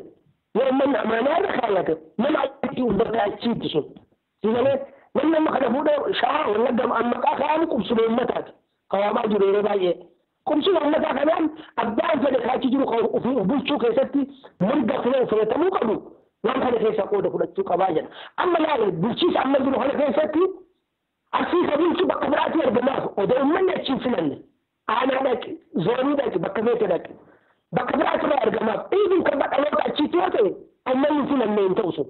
yoo uummanni amaanaa irra kaayate, nama achitti uummata achiitti sun. Sigalee namni amma kana fuudhee shawaa wallagga maqaa kaa'amu qubsuma uummataati. Kawaamaa jiru yeroo baay'ee. Qubsuma uummataa kanaan abbaan fedhe kaachi jiru ofii bulchuu keessatti mirga filatamuu qabu. Waan kana keessaa qooda fudhachuu qabaa jedha. Amma laale bulchiisa amma jiru kana keessatti arsiisa bulchuu bakka biraatti argamaaf odoo uummanni achiin filanne. Aanaa dhaqe, zoonii dhaqe, bakka feete dhaqe. Bakka biraatti irraa argamaaf. Dhiibin kan dhaloota achiitti yoo ta'e uummanni filanne hin ta'u sun.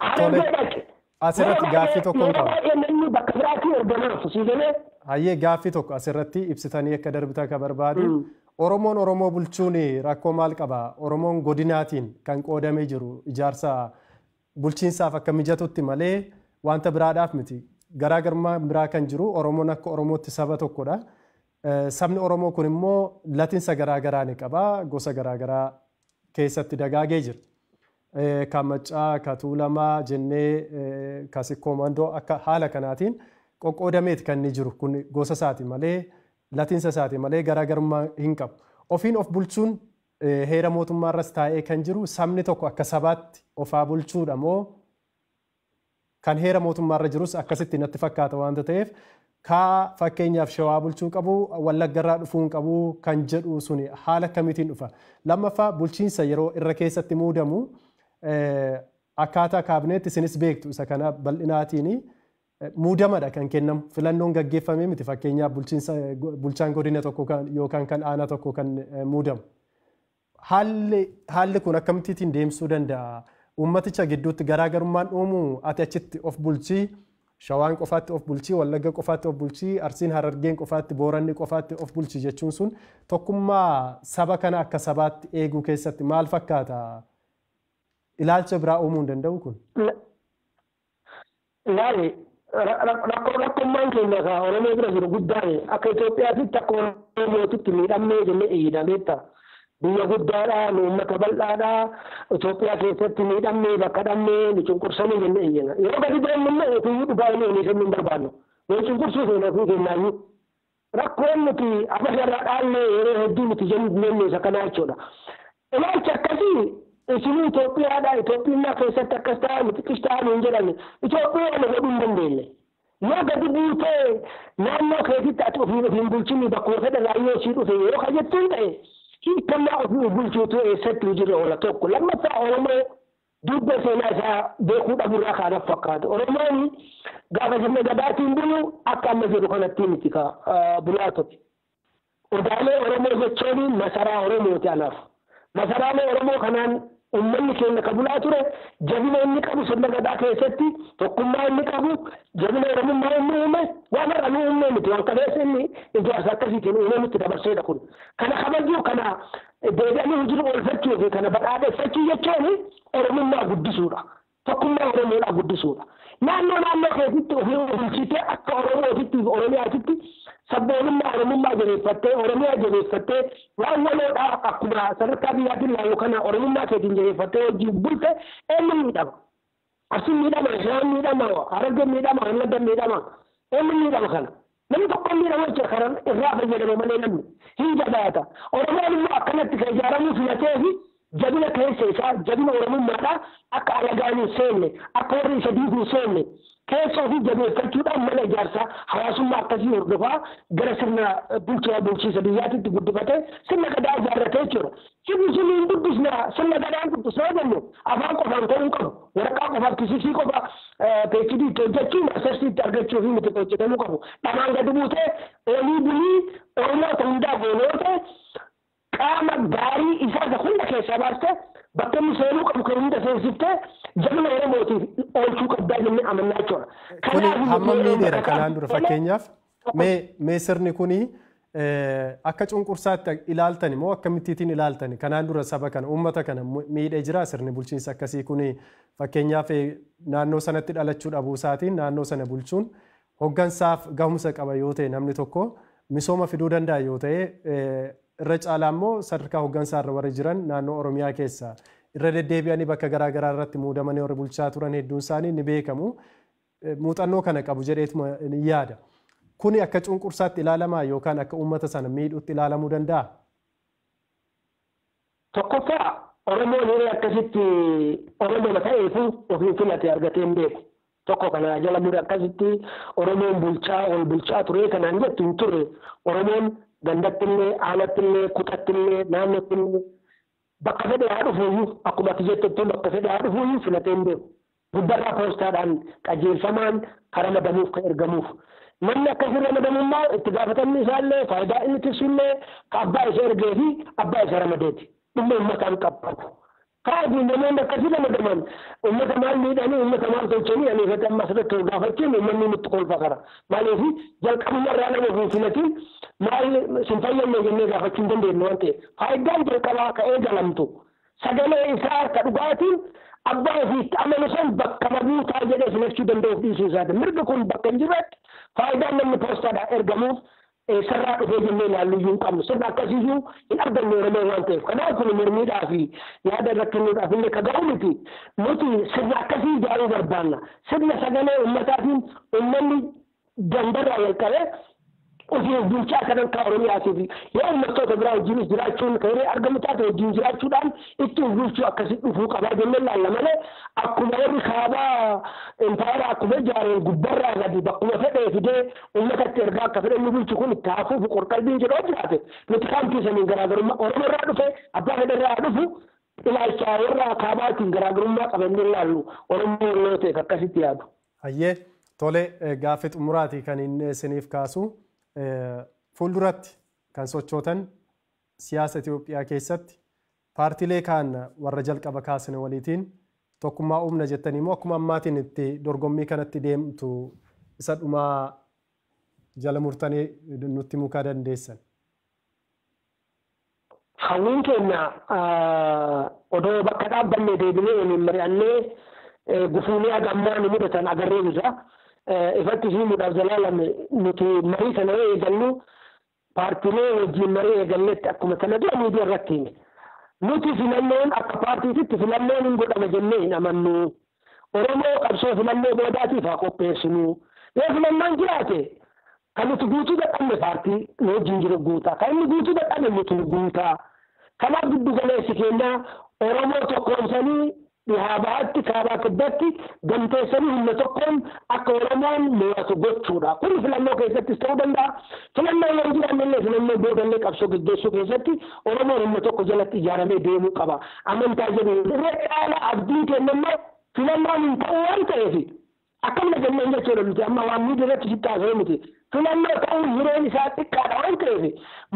Aanaa dhaqe. Asirratti gaaffii tokkoon qaba. Namni bakka biraatti argamaaf siigalee. Hayyee gaaffii tokko asirratti ibsitanii akka darbitan kan barbaadu. Oromoon Oromoo bulchuun rakkoo maal qaba? Oromoon godinaatiin kan qoodamee jiru ijaarsa bulchiinsaaf akka mijatutti malee wanta biraadhaaf miti. Garaagarummaa biraa kan jiru Oromoon akka Oromootti saba tokkodha. Sabni Oromoo kun immoo latinsa garaagaraa ni qaba. Gosa garaagaraa keessatti dagaagee jira. Kan Maccaa, kan Tuulamaa jennee kan Sikkoomandoo akka haala kanaatiin qoqqoodameeti kan inni jiru kun gosa isaati malee latinsa isaati malee garaagarummaa hin qabu. Ofiin of bulchuun heera mootummaarras taa'ee kan jiru sabni tokko akka sabaatti ofaa bulchuudha moo kan heera mootummaarra jirus akkasitti natti fakkaata waanta ta'eef kaa fakkeenyaaf shawaa bulchuu qabu wallaggarraa dhufuu qabu kan jedhu suni haala kamiitiin dhufa. Lammaffaa bulchiinsa yeroo irra keessatti muudamu akkaataa kaabineetti isinis beektu isa kana bal'inaatiin muudamadha kan kennamu filannoon gaggeeffamee miti fakkeenyaaf bulchaan godina tokko yookaan kan aanaa tokko kan muudamu. Haalli kun akkamittiin deemsuu danda'a? Uummaticha gidduutti garaagarummaan uumuu ati achitti of bulchii shawaan qofaatti of bulchii wallagga qofaatti of bulchii arsiin harargeen qofaatti booranni qofaatti of bulchii jechuun sun tokkummaa saba kana akka sabaatti eeguu keessatti maal fakkaata? Ilaalcha biraa uumuu hin danda'u kun? Rakkoommaan keenya ka Oromoo bira jiru guddaan akka Itoophiyaatti akka Oromootitti miidhamnee jennee eeyyidameetta. Biyya guddaadhaa, uummata bal'aadhaa, Itoophiyaa keessatti miidhamnee bakka dhabnee nu cunqursanii jennee eeyyina. Yeroo gadi deemnu immoo ofii dhugaa inni kennuu hin barbaannu. Yoo cunqursuu feene ofii kennaayyuu. Rakkoon nuti afarraa dhaallee yeroo hedduu nuti jennee isa kanaa jechuudha. Ilaalcha akkasii isinii Itoophiyaadhaa Itoophiyaa keessatti akkas ta'a nuti qishtaa nuun jedhani Itoophiyaa nu godhuu hin dandeenye. Yoo gadi buutee naannoo keessatti ati ofiin bulchinni bakkuma fedhan yoo sii dhufe yeroo ka jettuun ta'e hiikkannaa ofii bulchuutu eessatti jira oola tokko. Lammaffaa Oromoo dugda seenaa isaa beekuu dhabuurraa kaanaaf fakkaatu. Oromoon gaafa sirna gadaatiin bulu akka amma jedhu kanatti miti ka bulaa tokko. Odaalee Oromoo jechuun masaraa Oromooti anaaf. Masaraalee Oromoo kanaan uummanni keenya ka bulaa ture jabina inni qabu sirna gadaa keessatti tokkummaa inni qabu jabina Oromummaa inni uume waan har'a nu uumne miti waan qabeessa inni ijaarsa akkasiitiin uume nutti dabarseedha kun. Kana kabajuu kana deebi'anii hojii oolfachuu fi kana badhaadheffachuu jechuun Oromummaa guddisuudha. Tokkummaa Oromoodhaa guddisuudha. Naannoo keessatti ofii bulchitee akka Oromootitti fi Oromiyaatitti sabboonummaa Oromummaa jabeeffattee Oromiyaa jabeeffattee waan waloodhaa akkuma sadarkaa biyyaatiin laallu kana Oromummaa keetiin jabeeffattee hojii bulte eenyu miidhama. Arsiin miidhama, Shawaan miidhama, Harargeen miidhama, Wallaggaan miidhama. Eenyu miidhama kana. Namni tokko miidhama jecha karan irraa fayyadama malee namni hin jabaata. Oromoon immoo akkanatti kan ijaaramuu filatee fi jabina keessa isaa jabina Oromummaadhaa akka alagaan hin seenne akka warri isa diiguu hin seenne keessa ofii jabeeffachuudhaan mala ijaarsaa hawaasummaa akkasii hordofaa gara sirna bulchiisa biyyaatitti guddifatee sirna gadaa ijaarratee jechuudha. Sirni sun hin guddisna sirna gadaan guddisnaa jennu afaan qofaan ta'uu qabu. Waraqaa qofaaf kisisii qofa PhD itti hojjechuu maastarsi itti argachuu fi miti hojjetamuu qabu. Dhamaan gadi buutee olii bulii Oromoota hundaa goonoote qaama gaarii isaa hunda keessaa baastee bakka inni seenuu qabu kan hunda seensiftee jabina Oromootiif oolchuu qabdaa jennee amannaa jechuudha. Kuni hammam miidheera kanaan dura fakkeenyaaf mee sirni kuni akka cunqursaatti ilaaltani moo akkamittiin ilaaltani kanaan dura saba kana uummata kana miidhee jira sirni bulchiinsa akkasii kun fakkeenyaaf naannoo sanatti dhalachuu dhabuu isaatiin naannoo sana bulchuun hoggansaaf gahumsa qaba yoo ta'e namni tokko misooma fiduu danda'a yoo ta'e irra caalaa immoo sadarkaa hoggansaarra warri jiran naannoo Oromiyaa keessa irra deddeebi'anii bakka garaagaraa irratti muudamanii warri bulchaa turan hedduun isaanii ni beekamu muuxannoo kana qabu jedheetuma ni yaada. Kuni akka cunqursaatti ilaalamaa yookaan akka uummata sana miidhuutti ilaalamuu danda'a? Tokkoffaa Oromoon yeroo akkasitti Oromoo ta'eefu ofii filate argatee hin beeku. Tokko kana jala mure akkasitti Oromoon bulchaa ture kanaan jettu hin turre. Oromoon gandattillee, aanattillee, kutattillee, naannottillee bakka fedhe haa dhufuuyyuu akkuma ati jettutti bakka fedhe haa dhufuuyyuu filatee hin beeku. Gubbarraa poostaadhaan qajeelfamaan karaa madamuuf kan ergamuuf. Namni akkasii ramadamummaa itti gaafatamni isaallee faayidaa inni tiksullee ka abbaa isa ergee fi abbaa isa ramadeeti. Dhimma uummataan qabbatu. Kanaafuu namoonni akkasii ramadaman uummata maal miidhanii uummata maal tolchanii ani irratti amma asirratti ol gaafachuun uummanni nutti kolfa kara. Maaliif jalqabumarraa nama hin filatiin maal sin fayyadne jennee gaafachuu hin dandeenye waan ta'eef. Faayidaan jalqabaa ka eegalamtu sagalee isaa ka dhugaatiin abbaa ofiitti amanu san bakka buutaa jedhee filachuu danda'uuf dhiisuu isaati. Mirga kun bakka hin jirretti faayidaan namni poostaadhaan ergamuuf sirraa dhufee jennee ilaalluyyuu hin qabnu. Sirna akkasiyyuu hin arganne Oromoo waan ta'eef. Kanaaf kun mormiidhaa fi yaada irratti kennuudhaaf illee ka ga'u miti. Nuti sirna akkasii ijaaruu barbaanna. Sirna sagalee uummataatiin uummanni dandarraa jalqabee ofiif bulchaa kanan ka Oromiyaatiif yoo uummattoota biraa wajjinis jiraachuun ka'ee argamu taate wajjin jiraachuudhaan itti bulchuu akkasii dhufuu qabaa jennee ilaalla malee akkuma warri kaabaa impaayera akkuma ijaareen gubbarraa gadi bakkuma fedhee fidee uummatatti ergaa akka fedhan nu bulchu kun itti hafuuf qorqalbiin jedhoo jiraate nuti kaantiisaniin garaagarummaa Oromoo irraa dhufe abbaa fedharraa dhufu ilaalchaa warra kaabaatiin garaagarummaa qabannee ilaallu Oromoo yoo ta'e akkasitti yaadu. Hayyee tole gaaffii xumuraatii kan inni isiniif kaasu. Fuulduratti kan sochootan siyaasa Itoophiyaa keessatti paartiilee kaan warra jalqaba kaasne waliitiin tokkummaa uumna jettanii immoo akkuma ammaatiin itti dorgommii kanatti deemtu isa dhumaa jala murtanii nutti mukaa dandeessan. Hawwiin keenya odoo bakka dhaabbannee deebinee waliin mari'annee gufuunee agammaa nu mudatan agarree jirra. Ifatti himuudhaaf jalaalame nuti marii kana eegallu paartiilee wajjin marii eegalletti akkuma kana dura miidiyaa irratti hime. Nuti filannoon akka paartiititti filannoon hin godhama jennee hin amannu. Oromoo qabsoo filannoo boodaatiif haa qopheessinu. Yoo filannoon jiraate kan nuti guutuu dadhabne paartii nu wajjin jiru guutaa. Kan inni guutuu dadhabne nuti guutaa. Kanaaf giddu galeessi keenya Oromoo tokkoomsanii dhihaa bahaatti kaabaa kibbatti gamteessanii humna tokkoon akka Oromoon mo'atu gochuudha. Kun filannoo keessattis ta'uu danda'a. Filannoo yoo jiraannellee filannoo boodallee qabsoo gaggeessuu keessatti Oromoon humna tokko jalatti ijaaramee deemuu qaba. Amantaa jedhu irra caalaa abdii kennammoo filannoon hin ta'u waan ta'eef akkamitti jennaan jechuudha nuti amma waan miidhaa irratti sitti haasa'e miti. Filannoo ta'uun hireen isaa xiqqaadha waan ta'eef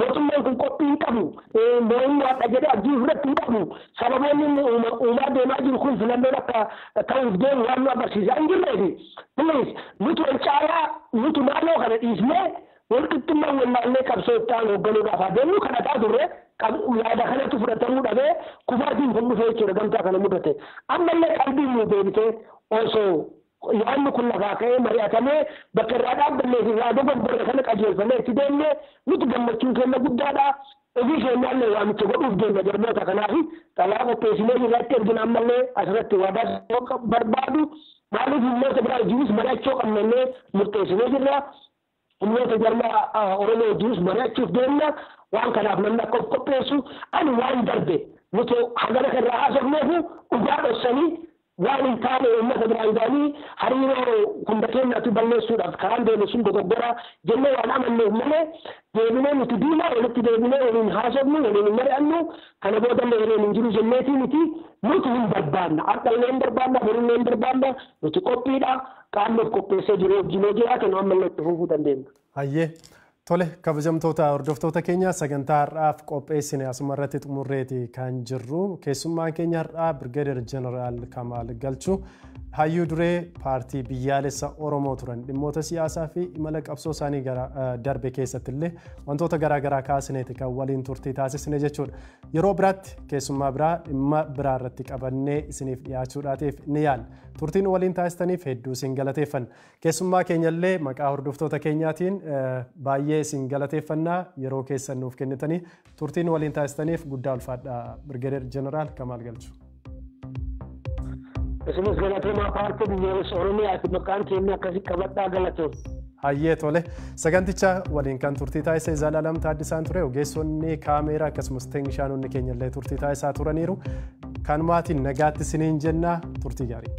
mootummaan kun qophii hin qabu. Mootummaadha jedhee abdii irratti hin qabu. Sababoonni uumaa deemaa jiru kun filannoon akka ta'uuf deemu waan nu agarsiisaa hin jirreefi. Kunis nuti wal caalaa nuti naannoo kana dhiisnee walqixxummaan wallaallee qabsoo itti aanu hoogganuudhaaf adeemnu kana ta'a turre yaada kanatti fudhatamuu dhabee kufaatiin kun dhufee jechuudha gamtaa kana mudate. Ammallee qalbiin nu deebitee osoo yaanni kun lafaa ka'ee mari'atamee bakka irraa dhaabbannee fi irraa dogoggorre kana qajeelfamee itti deemnee nuti gammachuun keenya guddaadha. Ofii keenyaallee waamicha godhuuf deemna jarmoota kanaaf xalaa qopheessinee irratti ergina ammallee asirratti waadaa barbaadu maaliif humnoota biraa wajjinis mari'achuu qabnannee murteessinee jirra. Humnoota jarmaa Oromoo wajjinis mari'achuuf deemna waan kanaaf namni akka of qopheessu ani waan darbe nuti hagana kanarraa haasofneefu dhugaa dhoksanii waan hin taane uummata biraan ga'anii hariiroo hunda keenyaatti balleessuudhaaf karaan deemu sun dogoggora jennee waan amanneef malee deebinee nuti diinaa walitti deebinee waliin haasofnu waliin hin mari'annu kana boodallee waliin hin jiru jenneetii miti nuti hin barbaanna har'allee hin barbaanna borillee hin barbaanna nuti qophiidha qaamni of qopheessee jiru wajjin jiraate nu ammallee itti fufuu dandeenya. Hayyee tole kabajamtoota hordoftoota keenya sagantaa har'aaf qopheessine asuma irratti xumurreeti kan jirru keessummaan keenya har'aa Birgeedar Jeneraal Kamaal Galchuu hayyuu duree paartii biyyaalessa Oromoo turan dhimmoota siyaasaa fi imala qabsoo isaanii darbe keessatti illee wantoota garaagaraa kaasineeti kan waliin turtii taasisne jechuudha. Yeroo biraatti keessummaa biraa dhimma biraa irratti qabannee isiniif dhiyaachuudhaatiif ni yaala. Turtiin waliin taasistaniif hedduu isin galateeffanna. Keessummaa keenya illee maqaa hordoftoota keenyaatiin baay'ee isin galateeffannaa yeroo keessan nuuf kennitanii turtiin waliin taasistaniif guddaa ulfaadha. Birgeedar Jeneraal Kamaal Galchuu. Isinis galateemaa paartii biyyaalessa Oromiyaati maqaan keenya akkasii qabadhaa galatee. Hayyee tole saganticha waliin kan turtii taasise Zalaalam Taaddisaan ture ogeessonni kaameeraa akkasumas teeknishaanonni keenya illee turtii taasisaa turaniiru. Kanumaatiin nagaatti isiniin jenna turtii gaarii.